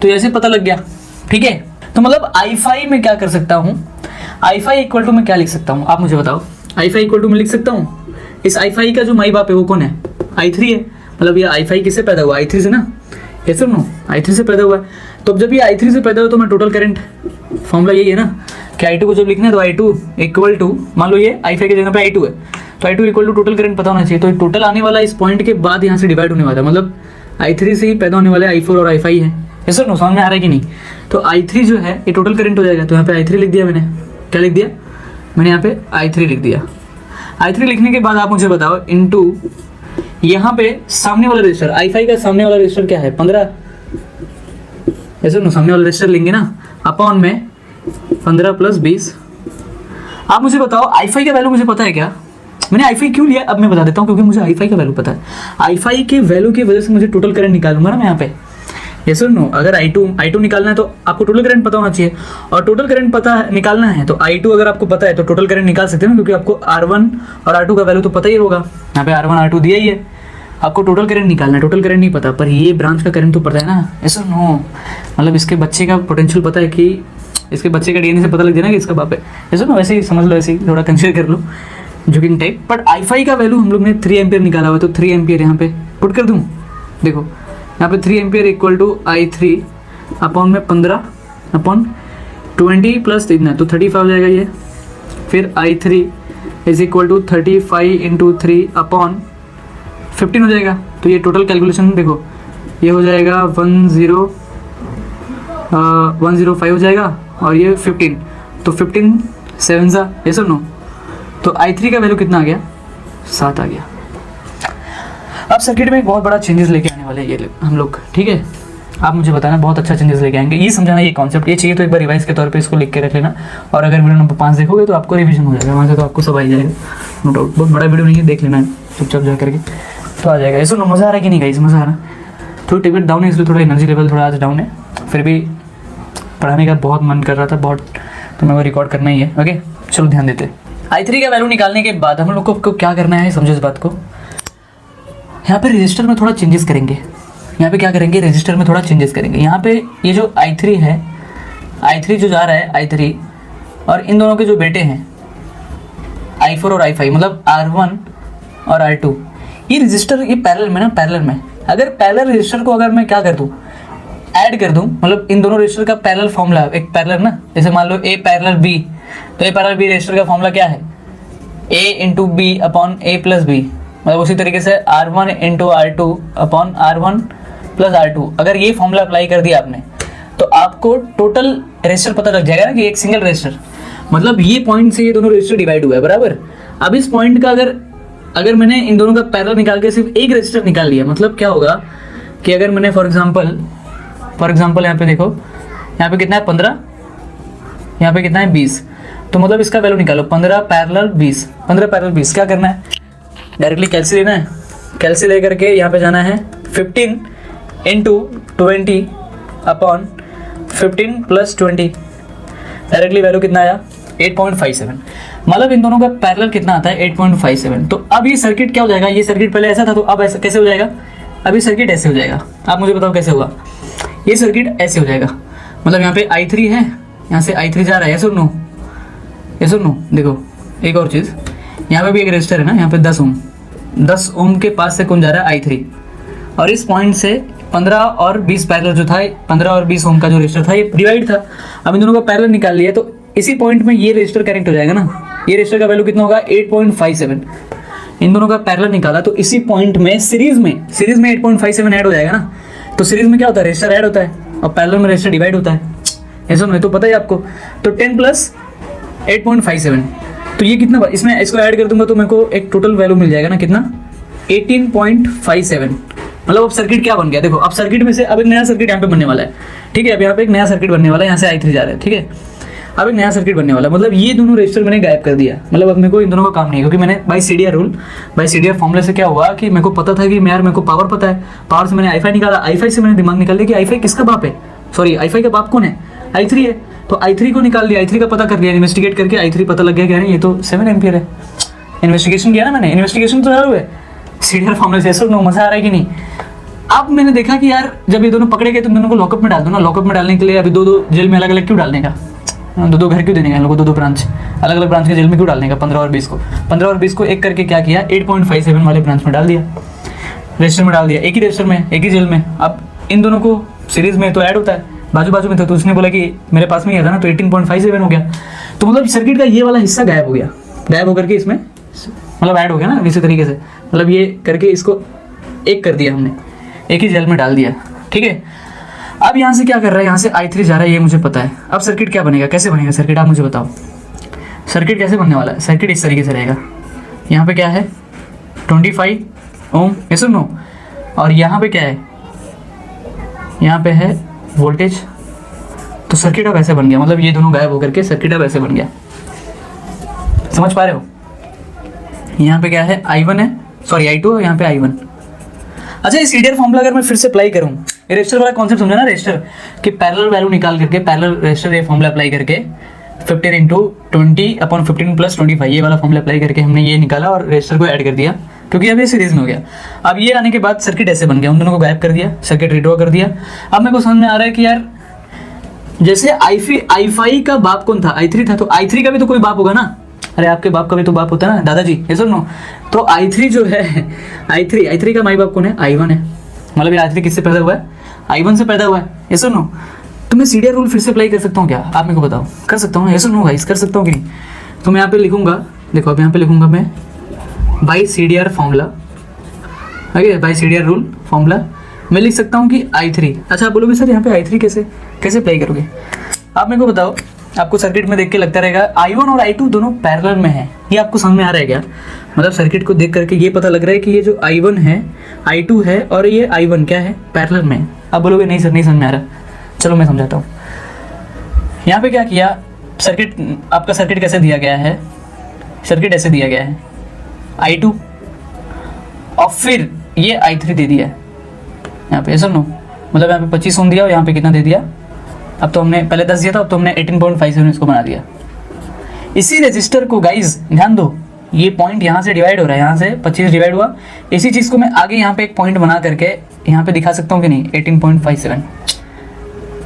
तो ऐसे पता लग गया, ठीक है। तो मतलब I5 में क्या कर सकता हूँ, I5 इक्वल टू मैं क्या लिख सकता हूँ, आप मुझे बताओ। I5 इक्वल टू मैं लिख सकता हूँ, इस I5 का जो माई बाप है वो कौन है, I3 है। मतलब ये I5 किससे पैदा हुआ, I3 से ना, ये सुनो, I3 से पैदा हुआ है। तो जब ये I3 से पैदा हुआ तो मैं टोटल करंट, फॉर्मूला यही है ना कि I2 को जब लिखना है तो I2 इक्वल टू, मान लो ये I5 की जगह पे I2 है, तो I2 equal to total current पता होना चाहिए। तो टोटल आने वाला इस पॉइंट के बाद यहाँ से डिवाइड होने वाला है, मतलब I3 से ही पैदा होने वाले I4 और I5 है, ये सर नो, समझ में आ रहा है कि नहीं। तो I3 जो है ये टोटल करंट हो जाएगा, तो यहाँ पे I3 लिख दिया मैंने, क्या लिख दिया मैंने, यहाँ पे I3 लिख दिया। I3 लिखने के बाद आप मुझे बताओ, इनटू यहाँ पे सामने वाला रजिस्टर, I5 का सामने वाला रजिस्टर क्या है, 15, ऐसे नो, सामने वाला रजिस्टर लेंगे ना, अपॉन में 15 प्लस 20। आप मुझे बताओ I5 का वैल्यू मुझे पता है क्या, मैंने I5 क्यों लिया अब मैं बता देता हूँ, क्योंकि मुझे I5 का वैल्यू पता है। I5 के वैल्यू की वजह से मुझे टोटल करंट निकालूंगा ना मैं यहाँ पे, ये सुन नो, अगर I2 निकालना है तो आपको टोटल करंट पता होना चाहिए, और टोटल करंट पता निकालना है तो I2 अगर आपको पता है तो टोटल करंट निकाल सकते हैं ना, क्योंकि आपको R1 और R2 का वैल्यू तो पता ही होगा, यहाँ पे R1 R2 दिया ही है, आपको टोटल करंट निकालना है। टोटल करंट नहीं पता पर ये ब्रांच का करंट तो पता है ना, ऐसा नो, मतलब इसके बच्चे का पोटेंशियल पता है, कि इसके बच्चे का डीएनए से पता लग जाए ना कि इसका बाप है, ऐसा नो, वैसे ही समझ लो, ऐसे ही थोड़ा कंसिडर कर लो जोकिंग टाइप। बट I5 का वैल्यू हम लोग ने 3 एम्पियर निकाला हुआ, तो 3 एम्पियर यहाँ पे पुट कर दूँ, देखो यहाँ पे 3 ampere equal to I3 upon में 15 अपॉन 20 प्लस इतना, तो 35 हो जाएगा ये। फिर I3 is equal to 35 into 3 upon 15 हो जाएगा। तो ये टोटल कैलकुलेशन देखो, ये हो जाएगा 105 हो जाएगा और ये 15, तो 15 7 सा, ये सब नो। तो I3 का वैल्यू कितना आ गया, 7 आ गया। अब सर्किट में एक बहुत बड़ा चेंजेस लेके आने वाले हैं ये हम लोग, ठीक है। आप मुझे बताना, बहुत अच्छा चेंजेस लेके आएंगे, ये समझाना, ये कॉन्सेप्ट ये चाहिए तो एक बार रिवाइज के तौर पे इसको लिख के रख लेना। और अगर वीडियो नंबर 5 देखोगे तो आपको रिवीजन हो जाएगा, वहाँ से तो आपको सब आ ही जाएगा, नो डाउट। बहुत बड़ा वीडियो नहीं है, देख लेना है चुपचाप जा करके, तो आ जाएगा। ऐसा मज़ा आ रहा है कि नहीं गाइस, मज़ा आ रहा है। थोड़ी टिकट डाउन है इसलिए थोड़ा एनर्जी लेवल थोड़ा आज डाउन है, फिर भी पढ़ाने का बहुत मन कर रहा था बहुत, तो मैं वो रिकॉर्ड करना ही है। ओके चलो ध्यान देते हैं। I3 का वैल्यू निकालने के बाद हम लोग को क्या करना है, समझो इस बात को। यहाँ पे रजिस्टर में थोड़ा चेंजेस करेंगे, यहाँ पे क्या करेंगे, रजिस्टर में थोड़ा चेंजेस करेंगे। यहाँ पे ये जो I3 है, I3 जो जा रहा है I3, और इन दोनों के जो बेटे हैं I4 और I5, मतलब R1 और R2, ये रजिस्टर ये पैरेलल में ना, पैरेलल में। अगर पैरेलल रजिस्टर को अगर मैं क्या कर दूँ, ऐड कर दूँ, मतलब इन दोनों रजिस्टर का पैरेलल फॉर्मूला, एक पैरेलल ना, जैसे मान लो A पैरेलल B, तो A पैरेलल B रजिस्टर का फॉर्मूला क्या है, A into B upon A plus B, मतलब उसी तरीके से R1 into R2 upon R1 plus R2। अगर ये फॉर्मूला अप्लाई कर दिया आपने तो आपको टोटल रजिस्टर पता लग जाएगा ना कि एक सिंगल रजिस्टर, मतलब ये पॉइंट से ये दोनों रजिस्टर डिवाइड हुआ है बराबर। अब इस पॉइंट का अगर मैंने इन दोनों का पैरेलल निकाल के सिर्फ एक रजिस्टर निकाल लिया, मतलब क्या होगा कि अगर मैंने फॉर एग्जांपल यहाँ पे देखो, यहाँ पे कितना है 15, यहाँ पे कितना है 20, तो मतलब इसका वैल्यू निकालो 15 पैरेलल 20, 15 पैरेलल 20। क्या करना है, डायरेक्टली कैलसी लेना है, कैलसी ले करके यहाँ पे जाना है 15 into 20 upon 15 plus 20, directly value कितना आया 8.57, मतलब इन दोनों का पैरेलल कितना आता है 8.57। तो अब ये सर्किट क्या हो जाएगा, ये सर्किट पहले ऐसा था तो अब ऐसा कैसे हो जाएगा, अब ये सर्किट ऐसे हो जाएगा। आप मुझे बताओ कैसे होगा, ये सर्किट ऐसे हो जाएगा, मतलब यहाँ पे I3 है, यहाँ से I3 जा रहा है, सुन नो। देखो एक और चीज़, यहाँ पे भी एक रजिस्टर है ना, यहाँ पे 10 ओम के पास से कौन जा रहा है I3, और इस पॉइंट से 15 और 20 पैरेलल जो था, 15 और 20 ओम का जो रजिस्टर था ये डिवाइड था। अब इन दोनों का पैरेलल निकाल लिया तो इसी पॉइंट में ये रजिस्टर कनेक्ट हो जाएगा ना, ये रजिस्टर का वैल्यू कितना होगा 8.57। इन दोनों का पैरेलल निकाला तो इसी पॉइंट में सीरीज में 8.57 ऐड हो जाएगा ना। तो सीरीज में क्या होता है, रजिस्टर ऐड होता है और पैरेलल में रजिस्टर डिवाइड होता है, ऐसा नहीं तो पता है आपको। तो 10 प्लस 8.57, तो ये कितना, इसमें इसको ऐड कर दूंगा तो मेरे को एक टोटल वैल्यू मिल जाएगा ना, कितना 18.57। मतलब अब सर्किट क्या बन गया, देखो अब सर्किट में से अब एक नया सर्किट यहाँ पे बनने वाला है, ठीक है। अब यहाँ पे एक नया सर्किट बनने वाला है, यहाँ से I3 जा रहा है, ठीक है। अब एक नया सर्किट बनने वाला है, मतलब ये दोनों रजिस्टर मैंने गायब कर दिया, मतलब अब मेरे को इन दोनों का काम नहीं है, क्योंकि मैंने बाई सीडीआर फॉर्मूले से क्या हुआ कि मेरे को पता था कि मेरे को पावर पता है, पावर से मैंने I5 निकाला, I5 से मैंने दिमाग निकाल लिया कि I5 किसका बाप है, सॉरी I5 का बाप कौन है, I3 है। तो I3 को निकाल लिया, I3 का पता कर लिया, इन्वेस्टिगेट करके I3 पता लग गया कि अरे ये तो 7 एम्पियर है। इन्वेस्टिगेशन किया ना मैंने, इन्वेस्टिगेशन तो चालू है सीडीआर फॉर्मूले से, सुनो मजा आ रहा है कि नहीं। अब मैंने देखा कि यार जब ये दोनों पकड़े गए तो दोनों को लॉकअप में डाल दो ना, लॉकअप में डालने के लिए अभी दो जेल में अलग अलग क्यों डालने का, दो घर क्यों देने का, इन लोगों को दो ब्रांच अलग अलग ब्रांच के जेल में क्यों डालने का, 15 और 20 को एक करके क्या किया 8.57 वाले ब्रांच में डाल दिया, रजिस्टर में डाल दिया, एक ही रजिस्टर में एक ही जेल में। अब इन दोनों को सीरीज में तो ऐड होता है, बाजू में था, तो उसने बोला कि मेरे पास में ही था ना, तो 18.57 हो गया। तो मतलब सर्किट का ये वाला हिस्सा गायब हो गया, गायब होकर के इसमें मतलब ऐड हो गया ना इसी तरीके से, मतलब ये करके इसको एक कर दिया हमने, एक ही जेल में डाल दिया, ठीक है। अब यहाँ से क्या कर रहा है, यहाँ से I3 जा रहा है, ये मुझे पता है। अब सर्किट क्या बनेगा, कैसे बनेगा सर्किट, आप मुझे बताओ सर्किट कैसे बनने वाला है। सर्किट इस तरीके से रहेगा, यहाँ पे क्या है 25 ओम, ये सुनो, और यहाँ पे क्या है, यहाँ पे है वोल्टेज। तो सर्किट अब ऐसे बन गया, मतलब ये दोनों गायब होकर के सर्किट अब ऐसे बन गया, समझ पा रहे हो। यहाँ पे क्या है I1 है, सॉरी I2 है, यहाँ पे I1। अच्छा, ये सीडीआर फॉर्मूला अगर मैं फिर से अप्लाई करूँ, ये रजिस्टर वाला कॉन्सेप्ट समझा ना, रजिस्टर कि पैरेलल वैल्यू निकाल करके पैरेलल रजिस्टर ये फॉर्मूला अप्लाई करके 15 इंटू 20 अपॉन 15 प्लस 25 ये वाला फॉर्मूला अप्लाई करके हमने ये निकाला और रजिस्टर को ऐड कर दिया, क्योंकि अब ये सीरीज में हो गया। अब ये आने के बाद सर्किट ऐसे बन गया, उन दोनों को गायब कर दिया, सर्किट रिड्रॉ कर दिया। अब मेरे को समझ में आ रहा है कि यार जैसे I5 का बाप कौन था, I3 था, तो I3 का भी तो कोई बाप होगा ना। अरे आपके बाप का भी तो बाप होता है ना दादाजी, ये सुनो। तो I3 जो है, I3 का माई बाप कौन है, I1 है। मतलब ये I3 किससे पैदा हुआ है, I1 से पैदा हुआ है, ये सुनो। तो मैं सीडीआर रूल फिर से अप्लाई कर सकता हूँ क्या, आप मेरे को बताओ, कर सकता हूँ, ये सुनो गाइस, कर सकता हूँ कि नहीं। तो मैं यहाँ पे लिखूंगा, देखो अब यहाँ पे लिखूंगा मैं by CDR formula okay by CDR rule formula मैं लिख सकता हूँ कि I3। अच्छा आप बोलोगे सर यहाँ पे I3 कैसे कैसे अप्लाई करोगे? आप मेरे को बताओ, आपको सर्किट में देख के लगता रहेगा I1 और I2 दोनों पैरेलल में है, ये आपको समझ में आ रहा है क्या? मतलब सर्किट को देख करके ये पता लग रहा है कि ये जो I1 है I2 है और ये I1 क्या है पैरेलल में है। आप बोलोगे नहीं सर नहीं समझ में आ रहा, चलो मैं समझाता हूँ। यहाँ पे क्या किया, सर्किट आपका सर्किट कैसे दिया गया है, सर्किट ऐसे दिया गया है I2 और फिर ये I3 दे दिया है यहाँ पे, ऐसा नो मतलब यहाँ पे 25 ओम दिया और यहाँ पे कितना दे दिया, अब तो हमने पहले 10 दिया था, अब तो हमने 18.57 इसको बना दिया। इसी रजिस्टर को गाइज ध्यान दो, ये पॉइंट यहाँ से डिवाइड हो रहा है, यहाँ से 25 डिवाइड हुआ, इसी चीज़ को मैं आगे यहाँ पे एक पॉइंट बना करके यहाँ पे दिखा सकता हूँ कि नहीं 18.57,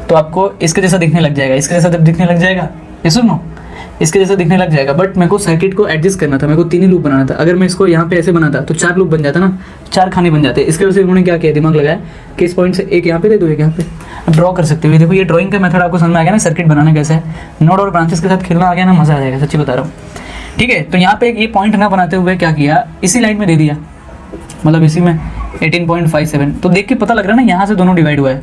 तो आपको इसके जैसा दिखने लग जाएगा, इसके जैसा जब दिखने लग जाएगा, ये सुनो इसके जैसा दिखने लग जाएगा। बट मेरे को सर्किट को एडजस्ट करना था, मेरे को 3 ही लूप बनाना था। अगर मैं इसको यहाँ पे ऐसे बनाता तो 4 लूप बन जाता ना, 4 खाने बन जाते। इसके वजह से उन्होंने क्या किया, दिमाग लगाया कि इस पॉइंट से एक यहाँ पे दे दो, एक यहाँ पे। अब ड्रॉ कर सकते हो, देखो ये ड्राइंग का मेथड आपको समझ में आ गया ना, सर्किट बनाना कैसे है, नोड और ब्रांचेस के साथ खेलना आ गया ना, मजा आ जाएगा, सच्ची बता रहा हूँ। ठीक है, तो यहाँ पे ये पॉइंट ना बनाते हुए क्या किया, इसी लाइन में दे दिया, मतलब इसी में 18.57। तो देख के पता लग रहा है ना, यहाँ से दोनों डिवाइड हुआ है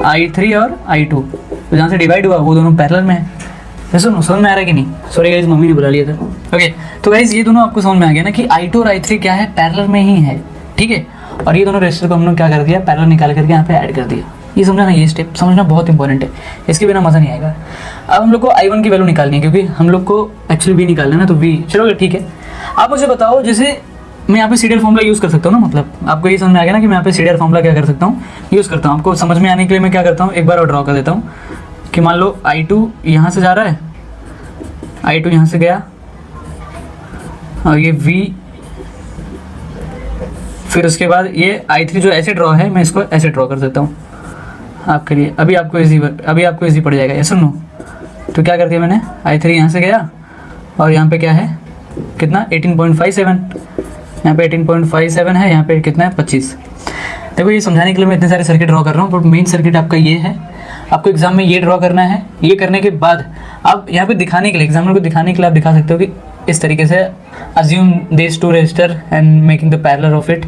I3 और I2, तो जहाँ से डिवाइड हुआ वो दोनों पैरेलल में है। सुनो समझ में आ रहा है कि नहीं? सॉरी गाइस मम्मी ने बुला लिया था। ओके तो गाइस ये दोनों आपको समझ में आ गया ना कि I2 और I3 क्या है, पैरेलल में ही है। ठीक है, और ये दोनों रेजिस्टर को हम लोग क्या कर दिया, पैरेलल निकाल करके यहाँ पे ऐड कर दिया। ये समझना ना, ये स्टेप समझना बहुत इंपॉर्टेंट है, इसके बिना मज़ा नहीं आएगा। अब हम लोग को I1 की वैल्यू निकालनी है, क्योंकि हम लोग को एक्चुअली V निकालना है ना, तो V चलो ठीक है। आप मुझे बताओ, जैसे मैं यहाँ पे सीरियल फॉर्मूला यूज़ कर सकता हूँ ना, मतलब आपको ये समझ में आ गया ना कि मैं यहाँ पे सीरियल फॉर्मूला क्या कर सकता हूँ, यूज़ करता हूँ। आपको समझ में आने के लिए मैं क्या करता हूँ, एक बार और ड्रॉ कर देता हूँ कि मान लो I2 यहाँ से जा रहा है, I2 यहाँ से गया और ये V, फिर उसके बाद ये I3 जो ऐसे ड्रॉ है, मैं इसको ऐसे ड्रॉ कर देता हूँ आपके लिए। अभी आपको इजी पड़ जाएगा, ये सुनो। तो क्या कर दिया मैंने, I3 यहाँ से गया और यहाँ पे क्या है, कितना 18.57, यहाँ पे 18.57 है, यहाँ पे कितना है 25। देखो ये समझाने के लिए मैं इतने सारे सर्किट ड्रॉ कर रहा हूँ, बट मेन सर्किट आपका ये है, आपको एग्जाम में ये ड्रॉ करना है। ये करने के बाद आप यहाँ पे दिखाने के लिए, एग्जामिनर को दिखाने के लिए आप दिखा सकते हो कि इस तरीके से assume this 2 register and making the parallel of it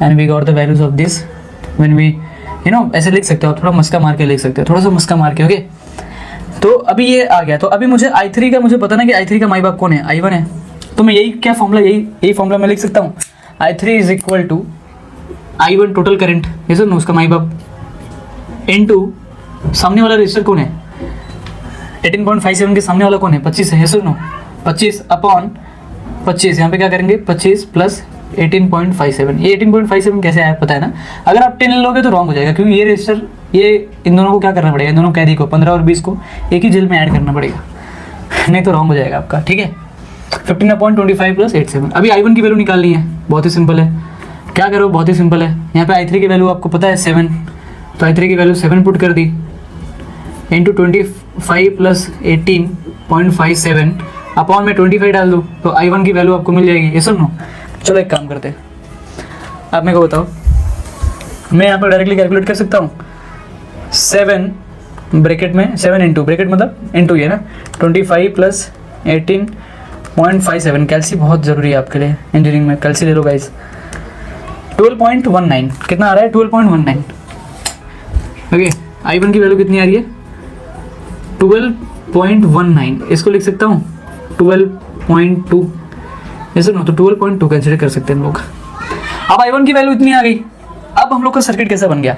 and we got the values of this when we ऐसे लिख सकते हो, थोड़ा मस्का मार के लिख सकते हो, थोड़ा सा मस्का मार के। ओके तो अभी ये आ गया, तो अभी मुझे I3 का मुझे पता ना कि I3 का माई बाप कौन है, I1 है। तो मैं यही क्या फॉर्मूला, यही फॉर्मूला मैं लिख सकता हूँ, I3 is equal to I1 total current, ये सर उसका माई बाप, इनटू सामने वाला रजिस्टर कौन है, 18.57 के सामने वाला कौन है, 25 है, ये सुनो 25 अपॉन 25, यहाँ पे क्या करेंगे 25 प्लस 18.57। ये 18.57 कैसे आया पता है ना, अगर आप 10 लोगे तो रॉन्ग हो जाएगा, क्योंकि ये रजिस्टर, ये इन दोनों को क्या करना पड़ेगा, इन दोनों कैदी को 15 और 20 को एक ही जेल में ऐड करना पड़ेगा, नहीं तो रॉन्ग हो जाएगा आपका। ठीक है, 15.25 प्लस 87। अभी I1 की वैल्यू निकालनी है, बहुत ही सिंपल है, क्या करो बहुत ही सिंपल है। यहाँ पे I3 की वैल्यू आपको पता है 7, तो I3 की वैल्यू 7 पुट कर दी, इंटू 25 प्लस 18.57 अपॉन में 25 डाल दो, तो I1 की वैल्यू आपको मिल जाएगी। ये सुनो, चलो एक काम करते हैं, आप मेरे को बताओ, मैं यहाँ पर डायरेक्टली कैलकुलेट कर सकता हूँ 7 ब्रैकेट में 7 इंटू ब्रैकेट मतलब इंटू ये ना 25 प्लस 18.57। कैल्सी बहुत ज़रूरी है आपके लिए इंजीनियरिंग में, कैल्सी ले लो गाइस। 12.19 कितना आ रहा है, 12.19। ओके I1 की वैल्यू कितनी आ रही है, 12.19, इसको लिख सकता हूँ 12.2, ऐसे ना, तो 12.2 कंसिडर कर सकते हैं हम लोग। अब I1 की वैल्यू इतनी आ गई, अब हम लोग का सर्किट कैसा बन गया,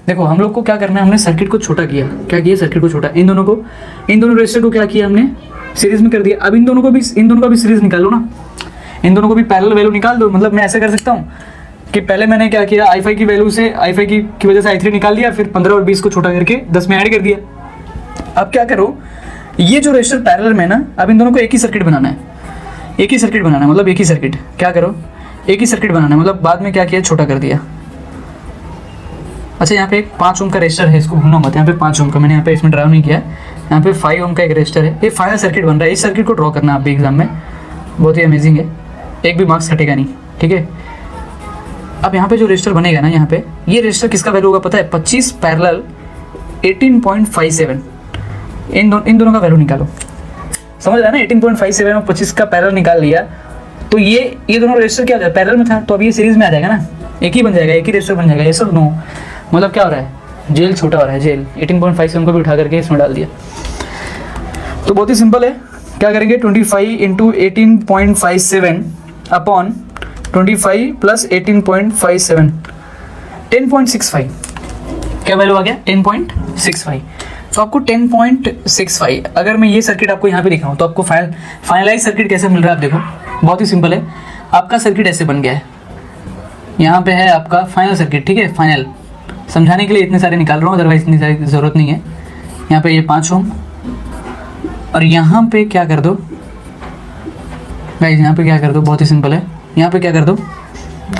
देखो हम लोग को क्या करना है, हमने सर्किट को छोटा किया, क्या किया सर्किट को छोटा, इन दोनों रजिस्टर को क्या किया हमने सीरीज में कर दिया। अब इन दोनों का भी सीरीज निकालो ना, इन दोनों को भी पैरेलल वैल्यू निकाल दो। मतलब मैं ऐसे कर सकता हूँ कि पहले मैंने क्या किया, I5 की वैल्यू से I5 की वजह से I3 निकाल दिया, फिर 15 और 20 को छोटा करके 10 में ऐड कर दिया। अब क्या करो, ये जो रजिस्टर पैरेलल में ना, अब इन दोनों को एक ही सर्किट बनाना है, मतलब एक ही सर्किट, क्या करो एक ही सर्किट बनाना है, मतलब बाद में क्या किया, छोटा कर दिया। अच्छा यहाँ पे एक 5 ओम का रजिस्टर है, इसको भूलना मत, यहाँ पे 5 ओम का, मैंने यहाँ पे इसमें ड्राइव नहीं किया, यहाँ पे 5 ओम का एक रजिस्टर है, ये फाइनल सर्किट बन रहा है। इस सर्किट को ड्रॉ करना आप भी एग्जाम में, बहुत ही अमेजिंग है, एक भी मार्क्स हटेगा नहीं। ठीक है, अब यहाँ पे जो रजिस्टर बनेगा ना, यहाँ पे ये रजिस्टर किसका वैल्यू होगा पता है, 25 पैरेलल 18.57, इन दोनों का वैल्यू निकालो। समझ रहा है ना, 18.57 और 25 का पैरेलल निकाल लिया तो ये दोनों रेजिस्टर क्या हो जाएगा, पैरेलल में था, तो अब ये सीरीज में आ जाएगा ना, एक ही बन जाएगा, एक ही रेजिस्टर बन जाएगा। ये सब नो, मतलब क्या हो रहा है, जेल छोटा हो रहा है, जेल 18.57 को भी उठा करके इसमें डाल दिया। तो बहुत ही सिंपल है, क्या करेंगे 25 इंटू 18.57 अपॉन 25 प्लस 18.57 10.65, क्या वैल्यू आ गया 10.65। तो आपको 10.65, अगर मैं ये सर्किट आपको यहाँ पे दिखाऊं तो आपको फाइनलाइज सर्किट कैसे मिल रहा है आप देखो, बहुत ही सिंपल है। आपका सर्किट ऐसे बन गया है, यहाँ पे है आपका फाइनल सर्किट, ठीक है, फाइनल समझाने के लिए इतने सारे निकाल रहा हूँ, अदरवाइज इतनी सारी ज़रूरत नहीं है। यहाँ पे ये 5 ओम, और यहाँ पे क्या कर दो गाइस, यहाँ पे क्या कर दो, बहुत ही सिंपल है, यहाँ पे क्या कर दो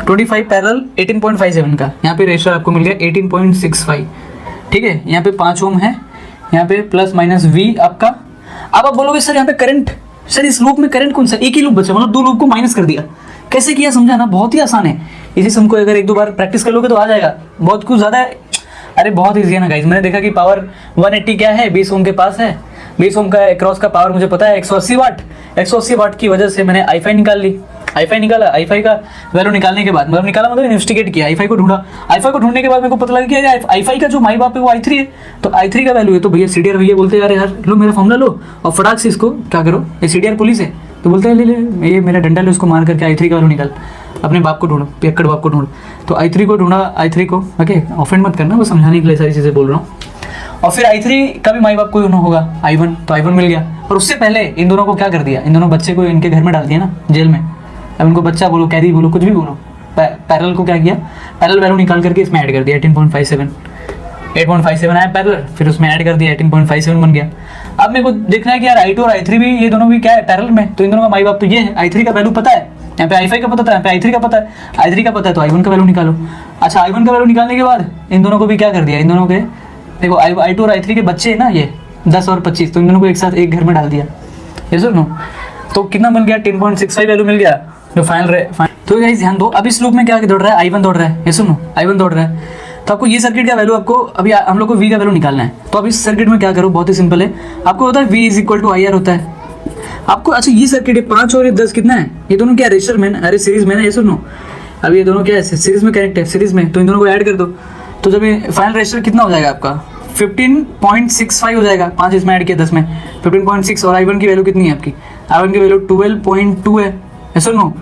25 पैरेलल 18.57 का, यहाँ पे रेशियो आपको मिल गया 18.65, ठीक है। यहाँ पे 5 ओम है, यहाँ पे प्लस माइनस वी आपका। अब आप बोलोगे सर यहाँ पे करंट, सर इस लूप में करंट कौन सा, एक ही लूप बचा, मतलब 2 लूप को माइनस कर दिया, कैसे किया समझा ना, बहुत ही आसान है। इसी सम को अगर 1-2 बार प्रैक्टिस कर लोगे तो आ जाएगा, बहुत कुछ ज़्यादा है, अरे बहुत ईजी है ना गाइस। मैंने देखा कि पावर 180 क्या है, 20 ओम के पास है, 20 ओम का क्रॉस का पावर मुझे पता है 180 वाट, 180 वाट की वजह से मैंने आई निकाल ली, आई निकाला, आई का वैल्यू निकालने के बाद, मतलब निकाला मतलब इन्वेस्टिगेट किया, आई को ढूंढा, आई को ढूंढने के बाद मेरे को पता लगा कि आई का जो माई बाप है वो i3 है, तो i3 का वैल्यू है, तो भैया सीडीआर भैया बोलते हैं यार लो मेरा फॉर्मूला लो और फटाक से इसको क्या करो, ये सीडीआर पुलिस है तो बोलते हैं ले ये मेरा डंडा लो, उसको मार करके i3 का वैल्यू निकाल, अपने बाप को ढूंढो, पियक्कड़ बाप को ढूंढो। तो i3 को ढूंढा, i3 को, ओके ऑफेंड मत करना, वो समझाने के लिए सारी चीज़ें बोल रहा हूँ। और फिर i3 का भी माई बाप कोई होगा i1, तो i1 मिल गया। और उससे पहले इन दोनों को क्या कर दिया, इन दोनों बच्चे को इनके घर में डाल दिया ना, जेल में। अब इनको बच्चा बोलो, कैदी बोलो, कुछ भी बोलो, पैरेलल को क्या किया, पैरेलल वैल्यू निकाल करके इसमें ऐड कर दिया 18.57, 8.57 आया पैरेलल, फिर उसमें ऐड कर दिया 18.57 बन गया। अब मेरे को देखना है कि यार i2 और i3 भी, ये दोनों भी क्या है पैरेलल में, तो इन दोनों का माई बाप तो ये है, i3 का वैल्यू पता है, यहाँ पे i5 का पता था, यहाँ पे i3 का पता है, i3 का पता है तो i1 का वैल्यू निकालो। अच्छा i1 का वैल्यू निकालने के बाद इन दोनों को भी क्या कर दिया, इन दोनों के देखो i2 और i3 के बच्चे है ना ये 10 और 25, तो इन दोनों को एक साथ एक घर में डाल दिया, ये सुनो, तो कितना बन गया 10.65 वैल्यू मिल गया जो फाइनल। तो गाइस ध्यान दो, अब इस लूप में क्या दौड़ रहा है, i1 दौड़ रहा है, ये सुनो i1 दौड़ रहा है। तो आपको ये सर्किट का वैल्यू, आपको अभी हम लोग को v का वैल्यू निकालना है। तो अब इस सर्किट में क्या करो, बहुत ही सिंपल है, आपको होता है v is equal to IR होता है आपको। अच्छा ये सर्किट है 5 और ये 10 कितना है, ये दोनों क्या रजिस्टर में, अरे सीरीज में ना, ये सुनो, अब ये दोनों क्या है सीरीज में कनेक्ट है, सीरीज में, तो इन दोनों को ऐड कर दो, तो जब ये फाइनल रजिस्टर कितना हो जाएगा आपका 15.65 हो जाएगा, 5 इसमें ऐड किया 10 में 15.6। और i1 की वैल्यू कितनी है आपकी, i1 की वैल्यू 12.2 है, ऐसा नो।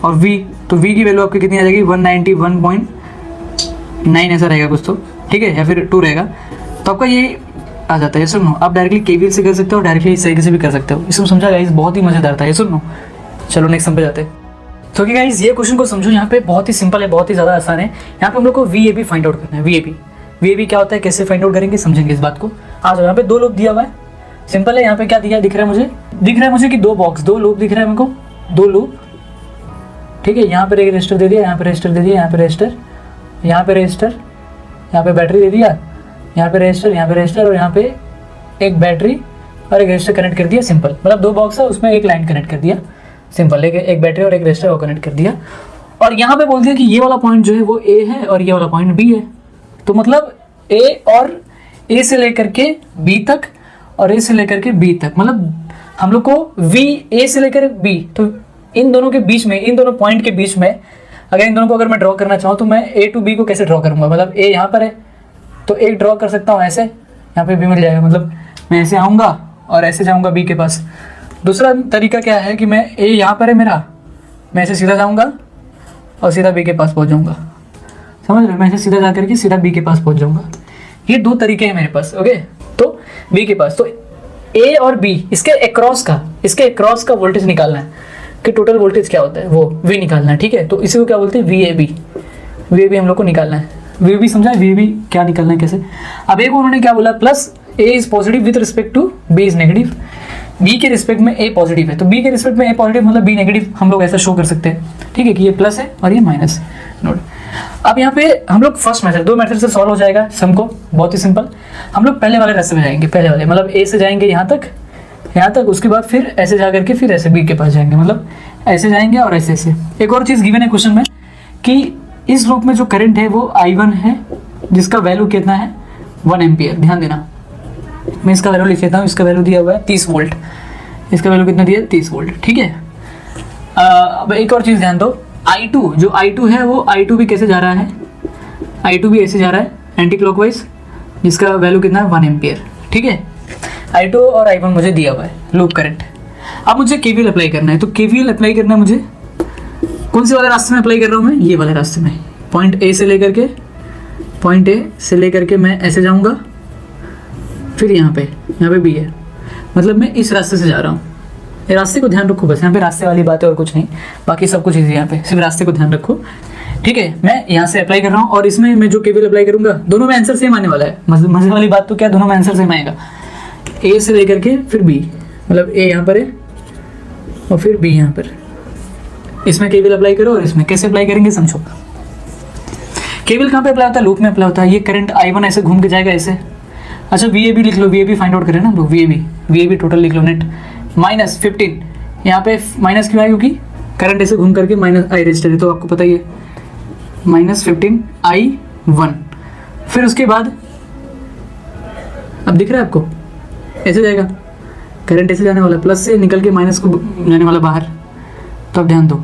और v, तो v की वैल्यू आपकी कितनी आ जाएगी 191.9 ऐसा रहेगा कुछ तो, ठीक है, या फिर 2 रहेगा, तो आपका ये आ जाता है। सुनो, आप डायरेक्टली केवीएल से कर सकते हो, डायरेक्टली इस तरीके से भी कर सकते हो, इसको समझा गाइस, बहुत ही मजेदार था ये। सुनो चलो नेक्स्ट सम पे जाते हैं। तो कि गाइस ये क्वेश्चन को समझो, यहाँ पे बहुत ही सिंपल है, बहुत ही ज़्यादा आसान है। यहाँ पे हम लोग को VAB फाइंड आउट करना है, VAB क्या होता है, कैसे फाइंड आउट करेंगे समझेंगे इस बात को। आ जाओ, यहाँ पे 2 लूप दिया हुआ है, सिंपल है। यहाँ पे क्या दिया दिख रहा है मुझे, कि 2 बॉक्स, 2 लूप दिख रहा है मेरे को, 2 लूप, ठीक है। यहाँ पर एक रजिस्टर दे दिया, यहाँ पे रजिस्टर दे दिया, यहाँ पे रजिस्टर, यहाँ पे रजिस्टर, यहाँ पे बैटरी दे दिया, यहाँ पे रजिस्टर, यहाँ पे रजिस्टर, और यहाँ पे एक बैटरी और एक रजिस्टर कनेक्ट कर दिया, सिंपल। मतलब 2 बॉक्स है, उसमें एक लाइन कनेक्ट कर दिया, सिंपल। एक बैटरी और एक रजिस्टर वो कनेक्ट कर दिया। और यहाँ पे बोल दिया कि ये वाला पॉइंट जो है वो A है और ये वाला पॉइंट B है। तो मतलब A से लेकर के B तक और A से लेकर के B तक, मतलब हम लोग को A से लेकर B, तो इन दोनों के बीच में, इन दोनों पॉइंट के बीच में, अगर इन दोनों को अगर मैं ड्रॉ करना चाहूँ तो मैं A to B को कैसे ड्रॉ करूँगा। मतलब A यहाँ पर है तो एक ड्रॉ कर सकता हूँ ऐसे, यहाँ पे B मिल जाएगा। मतलब मैं ऐसे आऊँगा और ऐसे जाऊँगा B के पास। दूसरा तरीका क्या है कि मैं A यहाँ पर है मेरा, मैं ऐसे सीधा जाऊँगा और सीधा B के पास पहुँच जाऊँगा, समझ रहे हो। मैं ऐसे सीधा जा करके सीधा B के पास पहुँच जाऊँगा। ये 2 तरीके हैं मेरे पास, ओके। तो B के पास, तो A और B, इसके अक्रॉस का वोल्टेज निकालना है कि टोटल वोल्टेज क्या होता है, वो V निकालना है, ठीक है। तो इसी को क्या बोलते हैं, VAB हम लोग को निकालना है। VAB समझा, VAB क्या निकालना है कैसे। अब एक उन्होंने क्या बोला, plus A is positive with respect to B is negative. B के रिस्पेक्ट में A पॉजिटिव है, तो B के रिस्पेक्ट में A पॉजिटिव मतलब B नेगेटिव, हम लोग ऐसा शो कर सकते हैं, ठीक है, कि ये प्लस है और ये माइनस। नोट, अब यहाँ पे हम लोग फर्स्ट मेथड, 2 मेथड से सॉल्व हो जाएगा सम को, बहुत ही सिंपल। हम लोग पहले वाले रास्ते में जाएंगे, पहले वाले, मतलब A से जाएंगे यहाँ तक, उसके बाद फिर ऐसे जा करके फिर ऐसे B के पास जाएंगे, मतलब ऐसे जाएंगे और ऐसे ऐसे। एक और चीज़ गिवन है क्वेश्चन में कि इस लूप में जो करंट है वो I1 है, जिसका वैल्यू कितना है 1 एम्पियर। ध्यान देना, मैं इसका वैल्यू लिख लेता हूँ। इसका वैल्यू दिया हुआ है 30 वोल्ट, इसका वैल्यू कितना दिया है 30 वोल्ट, ठीक है। अब एक और चीज़ ध्यान दो, I2 जो I2 है वो I2 भी कैसे जा रहा है, I2 भी ऐसे जा रहा है एंटी क्लॉकवाइज, जिसका वैल्यू कितना है 1 एम्पियर। ठीक है, I2 और I1 मुझे दिया हुआ है लूप करंट। अब मुझे KVL अप्लाई करना है, तो KVL अप्लाई करना है मुझे कौन से वाले रास्ते में अप्लाई कर रहा हूँ मैं, ये वाले रास्ते में। पॉइंट A से लेकर के मैं ऐसे जाऊँगा, फिर यहाँ पे B है, मतलब मैं इस रास्ते से जा रहा हूँ। ये रास्ते को ध्यान रखो बस, यहाँ पे रास्ते वाली बात है और कुछ नहीं, बाकी सब कुछ इजी यहाँ पे, सिर्फ रास्ते को ध्यान रखो। ठीक है, मैं यहाँ से अप्लाई कर रहा हूँ और इसमें मैं जो केवीएल अप्लाई करूँगा दोनों में आंसर सेम आने वाला है। मजे वाली बात तो क्या, दोनों में आंसर सेम आएगा। ए से लेकर के फिर बी, मतलब ए यहाँ पर है और फिर बी यहाँ पर, इसमें केवीएल अप्लाई करो और इसमें कैसे अप्लाई करेंगे समझो। केवीएल कहाँ पे अप्लाई होता है, लूप में अप्लाई होता है। ये करंट I1 ऐसे घूम के जाएगा ऐसे। अच्छा VAB लिख लो, VAB फाइंड आउट करें ना लोग, VAB टोटल लिख लो नेट -15। यहाँ पे माइनस क्यों आया, क्योंकि करंट ऐसे घूम करके माइनस I रजिस्टर है, तो आपको पता ही है -15 I1। फिर उसके बाद अब दिख रहा है आपको, ऐसे जाएगा करंट, ऐसे जाने वाला, प्लस से निकल के माइनस को जाने वाला बाहर। तो अब ध्यान दो,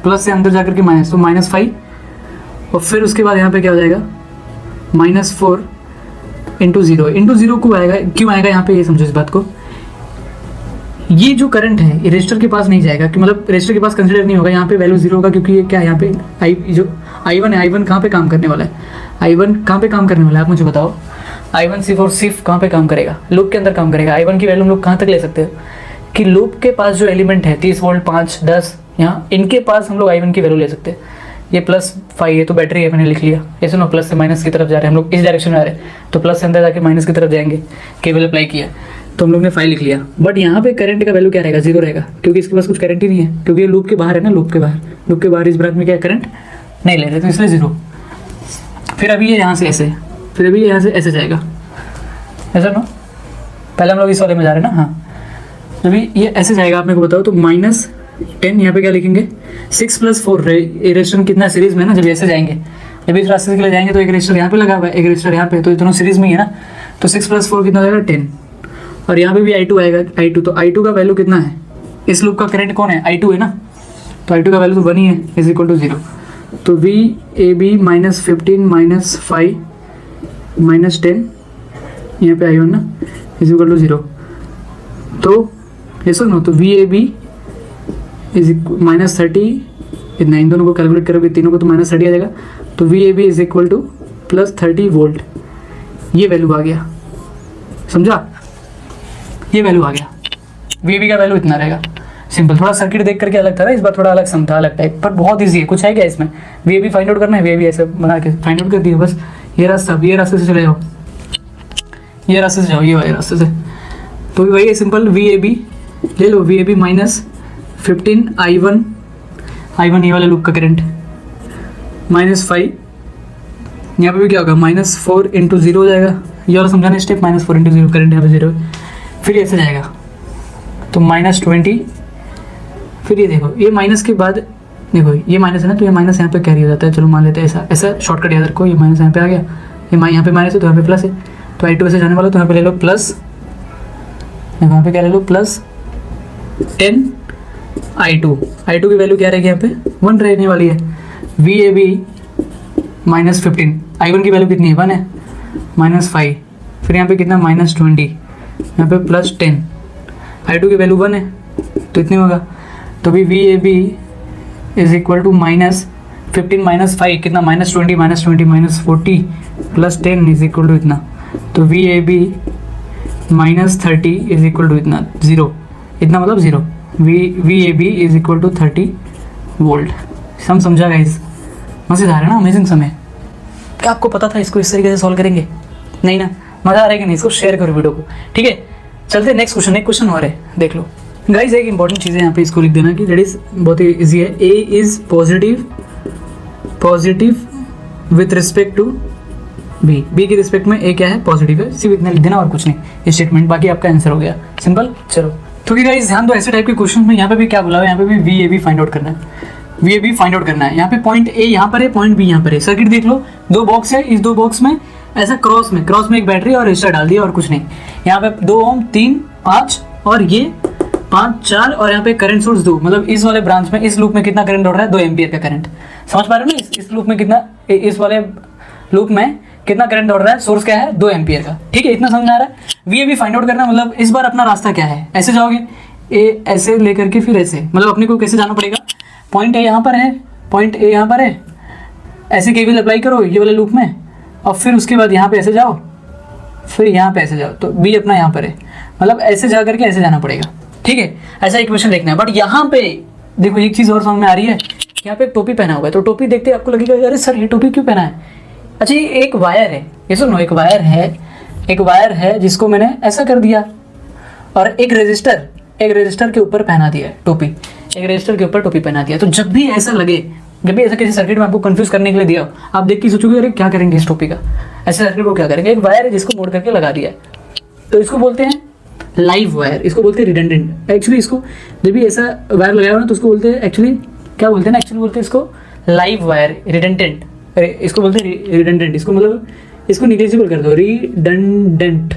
प्लस से अंदर जाकर के माइनस, तो -5 और फिर उसके बाद यहाँ पे क्या हो जाएगा -4 इंटू जीरो को आएगा। क्यों आएगा यहाँ पे, ये समझो इस बात को। ये जो करंट है ये रजिस्टर के पास नहीं जाएगा, कि मतलब रजिस्टर के पास कंसिडर नहीं होगा, यहाँ पे वैल्यू 0 होगा, क्योंकि ये क्या है यहाँ पे जो I1 है, I1 कहाँ पे काम करने वाला है, I1 कहाँ पे काम करने वाला है आप मुझे बताओ। I1 सिर्फ और सिर्फ कहाँ पे काम करेगा, लूप के अंदर काम करेगा। I1 की वैल्यू हम लोग कहाँ तक ले सकते हैं कि लूप के पास जो एलिमेंट है 30 वोल्ट 5 10, यहाँ इनके पास हम लोग I1 की वैल्यू ले सकते हैं। ये +5 है तो बैटरी है, मैंने लिख लिया। ऐसे ना प्लस से माइनस की तरफ जा रहे हैं हम लोग, इस डायरेक्शन में आ रहे हैं, तो प्लस से अंदर जाके माइनस की तरफ जाएंगे। केवल अप्लाई किया तो हम लोग ने 5 लिख लिया। बट यहाँ पे करंट का वैल्यू क्या रहेगा, 0 रहेगा, क्योंकि इसके पास कुछ करंट ही नहीं है, क्योंकि ये लूप के बाहर है ना, लूप के बाहर इस ब्रांच में क्या करंट नहीं ले रहे, तो इसलिए 0। फिर अभी ये यहाँ से ऐसे, फिर अभी यहाँ से ऐसे जाएगा, ऐसा ना, पहले हम लोग इस वाले में जा रहे हैं ना। हाँ, अभी ये ऐसे जाएगा, आप मेरे को बताओ। तो -10 यहाँ पे क्या लिखेंगे, 6 + 4 रजिस्टर कितना सीरीज में ना, जब ऐसे जाएंगे, जब इस रास्ते के लिए जाएंगे तो एक रजिस्टर यहाँ पे लगा हुआ है, एक रजिस्टर यहाँ पे, तो दोनों सीरीज में ही है ना। तो 6 + 4 कितना हो जाएगा 10, और यहाँ पे भी I2 आएगा, I2। तो I2 का वैल्यू कितना है, इस लूप का करंट कौन है, I2 है ना, तो I2 का वैल्यू तो 1 ही है, = 0। तो VAB -15 -5 -10, यहाँ पे I1 ना, = 0। तो ये सुनो, तो VAB -30, इतना इन दोनों को कैलकुलेट करोगे तीनों को तो -30 आ जाएगा। तो VAB +30 वोल्ट, ये वैल्यू आ गया, समझा, ये वैल्यू आ गया। VAB का वैल्यू इतना रहेगा, सिंपल। थोड़ा सर्किट देख करके अलग था ना, इस बार थोड़ा अलग समझा, अलग टाइप, पर बहुत ईजी है। कुछ है क्या इसमें, VAB फाइंड आउट करना है, VAB ऐसे बना के फाइंड आउट कर दिया बस। ये रास्ते से चले जाओ, ये रास्ते से जाओ, ये वाले रास्ते से, तो वही है सिंपल। VAB ले लो, VAB -15 I1 ये वाले लूप का करंट, -5, यहाँ पे भी क्या होगा -4 इंटू 0 हो जाएगा। ये और समझाने स्टेप, -4 इंटू 0, करंट यहाँ पे 0 है। फिर ऐसे जाएगा तो -20, फिर ये देखो, ये माइनस के बाद देखो ये माइनस है ना, तो ये माइनस यहाँ पे कैरी हो जाता है। चलो मान लेते हैं ऐसा शॉर्टकट याद रखो, ये माइनस यहाँ पे आ गया, ये यहाँ पे माइनस है तो यहाँ पे प्लस है, तो I2 से जाने वाला, तो यहाँ पे ले लो प्लस, यहाँ पे क्या ले लो +10 I2 की वैल्यू क्या रहेगी यहाँ पे 1 रहने वाली है। VAB -15, I1 की वैल्यू कितनी है 1 है, -5, फिर यहाँ पे कितना -20, यहाँ पे +10, I2 की वैल्यू 1 है तो इतनी होगा। तो भी VAB = -15 -5 कितना -20 -40 +10 = इतना। तो VAB -30 = इतना 0, इतना मतलब 0। VAB = 30 volt. सम समझा गाइस, मज़ेदार है ना, अमेजिंग समय। क्या आपको पता था इसको इस तरीके से सॉल्व करेंगे? नहीं ना, मज़ा आ रहा है कि नहीं? इसको शेयर करो वीडियो को, ठीक है। चलते नेक्स्ट क्वेश्चन, एक क्वेश्चन और है, देख लो गाइस। एक इंपॉर्टेंट चीज़ है यहाँ पे, इसको लिख देना कि दैट इज बहुत ही ईजी है। A is positive with respect to B के रिस्पेक्ट में A क्या है, पॉजिटिव है, सिर्फ इतना लिख देना और कुछ नहीं, ये स्टेटमेंट, बाकी आपका आंसर हो गया, सिंपल। चलो तो गाइस ध्यान दो, ऐसे टाइप के क्वेश्चन में यहाँ पे भी क्या बोला है, यहाँ पे भी VAB फाइंड आउट करना है, VAB फाइंड आउट करना है। यहाँ पे पॉइंट A यहाँ पर है, पॉइंट B यहाँ पर है। सर्किट देख लो, 2 बॉक्स है, इस 2 बॉक्स में ऐसा क्रॉस में एक बैटरी और रजिस्टर डाल दिया और कुछ नहीं। यहाँ पे 2 ओम 3 5 और ये 5 4 और यहाँ पे करंट सोर्स 2, मतलब इस वाले ब्रांच में इस लूप में कितना करंट दौड़ रहा है, 2 एम्पियर का करंट। समझ पा रहे हो ना, इस लूप में कितना, इस वाले लूप में कितना करंट दौड़ रहा है, सोर्स क्या है 2 एम्पियर का। ठीक है, इतना समझ आ रहा है। वीएबी फाइंड आउट करना, मतलब इस बार अपना रास्ता क्या है, ऐसे जाओगे ए ऐसे लेकर के फिर ऐसे, मतलब अपने को कैसे जाना पड़ेगा, पॉइंट ए यहाँ पर है, पॉइंट ए यहाँ पर है, ऐसे केवीएल अप्लाई करो ये वाले लूप में, और फिर उसके बाद यहाँ पे ऐसे जाओ, फिर यहाँ पे ऐसे जाओ, तो बी अपना यहाँ पर है, मतलब ऐसे जा करके ऐसे जाना पड़ेगा। ठीक है, ऐसा इक्वेशन देखना है। बट यहाँ पे देखो एक चीज़ और समझ में आ रही है, यहाँ पे एक टोपी पहना हुआ है, तो टोपी देखते आपको लगेगा अरे सर ये टोपी क्यों पहना है। अच्छा, ये एक वायर है, ये सुनो, एक वायर है जिसको मैंने ऐसा कर दिया, और एक रजिस्टर के ऊपर पहना दिया है टोपी, एक रजिस्टर के ऊपर टोपी पहना दिया। तो जब भी ऐसा लगे, जब भी ऐसा किसी सर्किट में आपको कंफ्यूज करने के लिए दिया हो, आप देख के सोचोगे अरे क्या करेंगे इस टोपी का, ऐसे सर्किट को क्या करेंगे। एक वायर है जिसको मोड़ करके लगा दिया है, तो इसको बोलते हैं लाइव वायर, इसको बोलते हैं रिडंडेंट। एक्चुअली इसको जब भी ऐसा वायर लगाया हो ना, तो उसको बोलते हैं एक्चुअली क्या बोलते हैं ना, एक्चुअली बोलते हैं इसको लाइव वायर रिडंडेंट, इसको बोलते हैं रिडंडेंट। इसको मतलब इसको निग्लिजिबल कर दो, redundant,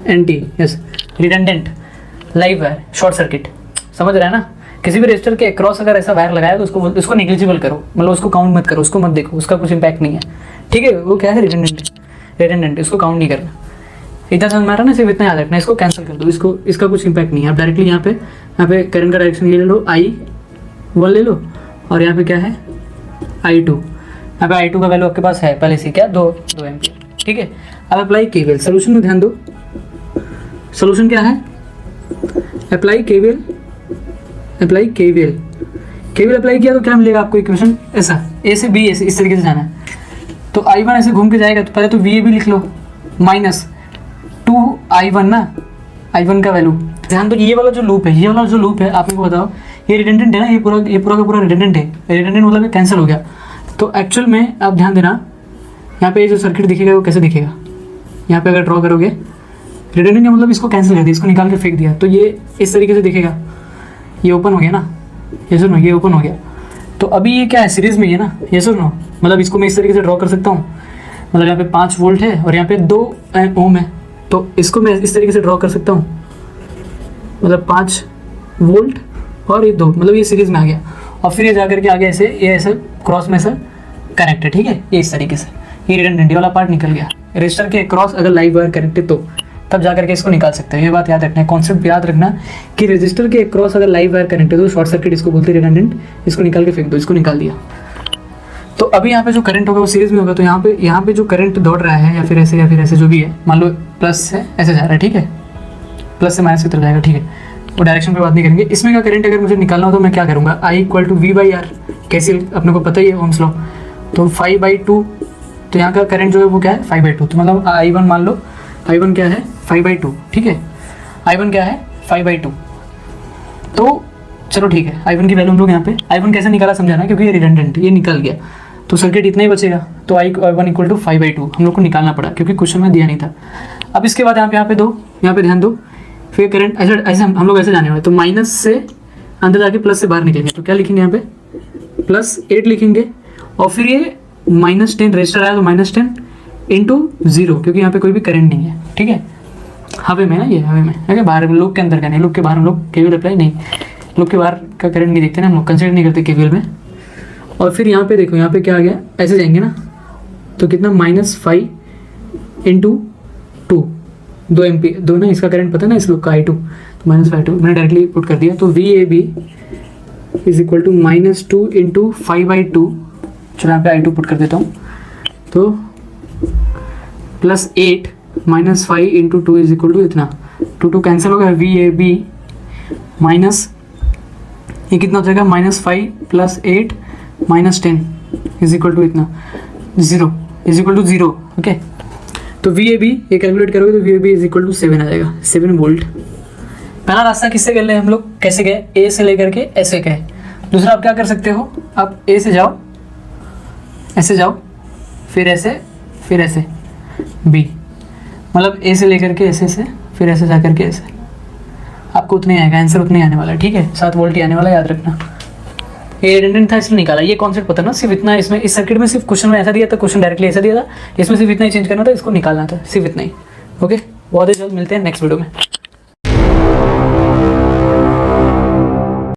anti, yes redundant live wire, short circuit. समझ रहा है ना, किसी भी रजिस्टर के अक्रॉस अगर ऐसा वायर लगाया तो उसको निग्लिजिबल करो, मतलब उसको काउंट मत करो, उसको मत देखो, उसका कुछ इंपैक्ट नहीं है। ठीक है, वो क्या है रिडंडेंट, इसको काउंट नहीं करना। इतना समझ में आ रहा ना, सिर्फ इतना याद रखना, इसको कैंसिल कर दो, इसका कुछ इंपैक्ट नहीं है। आप डायरेक्टली यहाँ पे करंट का डायरेक्शन ये ले लो, I1 ले लो, और यहाँ पे क्या है I2, यहाँ पे I2 का वैल्यू आपके पास है पहले से क्या 2 एम्पियर। ठीक है, अब अप्लाई केवीएल, सोल्यूशन में ध्यान दो, सोल्यूशन क्या है, अप्लाई केवीएल अप्लाई किया तो क्या मिलेगा आपको इक्वेशन, ऐसा ए से बी ऐसे इस तरीके से जाना है। तो I1 ऐसे घूम के जाएगा, तो पहले तो VAB लिख लो, -2I1 ना, I1 का वैल्यू। ध्यान दो, ये वाला जो लूप है, आप मेरे को बताओ, ये रिडंडेंट है ना, ये पूरा का पूरा रिडंडेंट है। रिडंडेंट मतलब ये कैंसिल हो गया। तो एक्चुअल में आप ध्यान देना, यहाँ पे जो सर्किट दिखेगा वो कैसे दिखेगा, यहाँ पे अगर ड्रॉ करोगे, रिडंडेंट का मतलब इसको कैंसिल कर दिया, इसको निकाल के फेंक दिया, तो ये इस तरीके से दिखेगा। ये ओपन हो गया ना, ये सुनो, ये ओपन हो गया। तो अभी ये क्या है, सीरीज में ही है ना, ये सुनो, मतलब इसको मैं इस तरीके से ड्रॉ कर सकता हूँ, मतलब यहाँ पे 5 वोल्ट है और यहाँ पे 2 ओम है, तो इसको मैं इस तरीके से ड्रॉ कर सकता हूँ, मतलब 5 वोल्ट और ये 2, मतलब ये सीरीज में आ गया। और फिर ये जाकर के आगे ऐसे ये ऐसे क्रॉस में ऐसा कनेक्ट है। ठीक है, ये इस तरीके से ये रिडंडेंट वाला पार्ट निकल गया। रजिस्टर के क्रॉस अगर लाइव वायर कनेक्टेड तो तब जाकर के इसको निकाल सकते हैं। ये बात याद रखना है, कॉन्सेप्ट याद रखना कि रजिस्टर के क्रॉस अगर लाइव वायर कनेक्टेड तो शॉर्ट सर्किट इसको बोलते हैं रिडंडेंट। इसको निकाल के फेंक दो, इसको निकाल दिया। तो अभी यहाँ पे जो करंट होगा वो सीरीज में होगा, तो यहाँ पे जो करंट दौड़ रहा है या फिर ऐसे जो भी है, मान लो प्लस से ऐसे जा रहा है, ठीक है, प्लस से माइनस की तरफ जाएगा। ठीक है, वो डायरेक्शन पे बात नहीं करेंगे। इसमें का करंट अगर मुझे निकालना हो तो मैं क्या करूँगा, I = V/R, कैसे अपने को पता ही है ओम्स लॉ, तो 5/2, तो यहाँ का करंट जो है वो क्या है 5/2, तो मतलब I1 मान लो, I1 क्या है 5/2। ठीक है, I1 क्या है 5/2, तो चलो ठीक है, I1 की वैल्यू हम लोग यहाँ पे I1 कैसे निकाला समझाना, क्योंकि ये रिडंडेंट, ये निकल गया तो सर्किट इतना ही बचेगा। तो I1 = 5/2 हम लोग को निकालना पड़ा, क्योंकि क्वेश्चन में दिया नहीं था। अब इसके बाद यहाँ पे ध्यान दो, फिर करंट ऐसे हम लोग ऐसे जाने वाले, तो माइनस से अंदर जाके प्लस से बाहर निकलेंगे, तो क्या लिखेंगे यहाँ पे +8 लिखेंगे, और फिर ये -10 रजिस्टर आया तो -10 × 0, क्योंकि यहाँ पे कोई भी करंट नहीं है। ठीक है, हवे में ना, ये हवे में है, बाहर लूप के अंदर का नहीं, लूप के बाहर हम लोग केवीएल अप्लाई नहीं, लूप के बाहर का करंट नहीं देखते ना, हम लोग कंसिडर नहीं करते केवीएल में। और फिर यहाँ पे देखो, यहाँ पे क्या आ गया, ऐसे जाएंगे ना, तो कितना -5 × 2 एम्पियर, 2 ना, इसका करंट पता ना इस लूप का I2, तो -5 मैंने डायरेक्टली पुट कर दिया। तो VAB = -2 × 5/2, चलो यहाँ पे I2 पुट कर देता हूँ, तो +8 -5 × 2 = इतना, 2 कैंसिल हो गया, VAB माइनस ये कितना हो जाएगा, -5 + 8 -10 = इतना 0 ओके। तो VAB ये कैलकुलेट करोगे तो VAB = 7 आ जाएगा, 7 वोल्ट। पहला रास्ता किससे कर ले हम लोग, कैसे गए, A से लेकर के ऐसे गए। दूसरा आप क्या कर सकते हो, आप A से जाओ, ऐसे जाओ, फिर ऐसे B, मतलब A से लेकर के ऐसे फिर ऐसे जा करके ऐसे, आपको उतने आएगा, आंसर उतने आने वाला है। ठीक है, 7 वोल्ट ही आने वाला, याद रखना। ये रिडंडेंट था इसलिए निकाला, ये कॉन्सेप्ट पता ना, सिर्फ इतना। इसमें इस सर्किट में सिर्फ क्वेश्चन में ऐसा दिया था, क्वेश्चन डायरेक्टली ऐसा दिया था, इसमें सिर्फ इतना ही चेंज करना था, इसको निकालना था, सिर्फ इतना ही। ओके, बहुत ही जल्द मिलते हैं नेक्स्ट वीडियो में।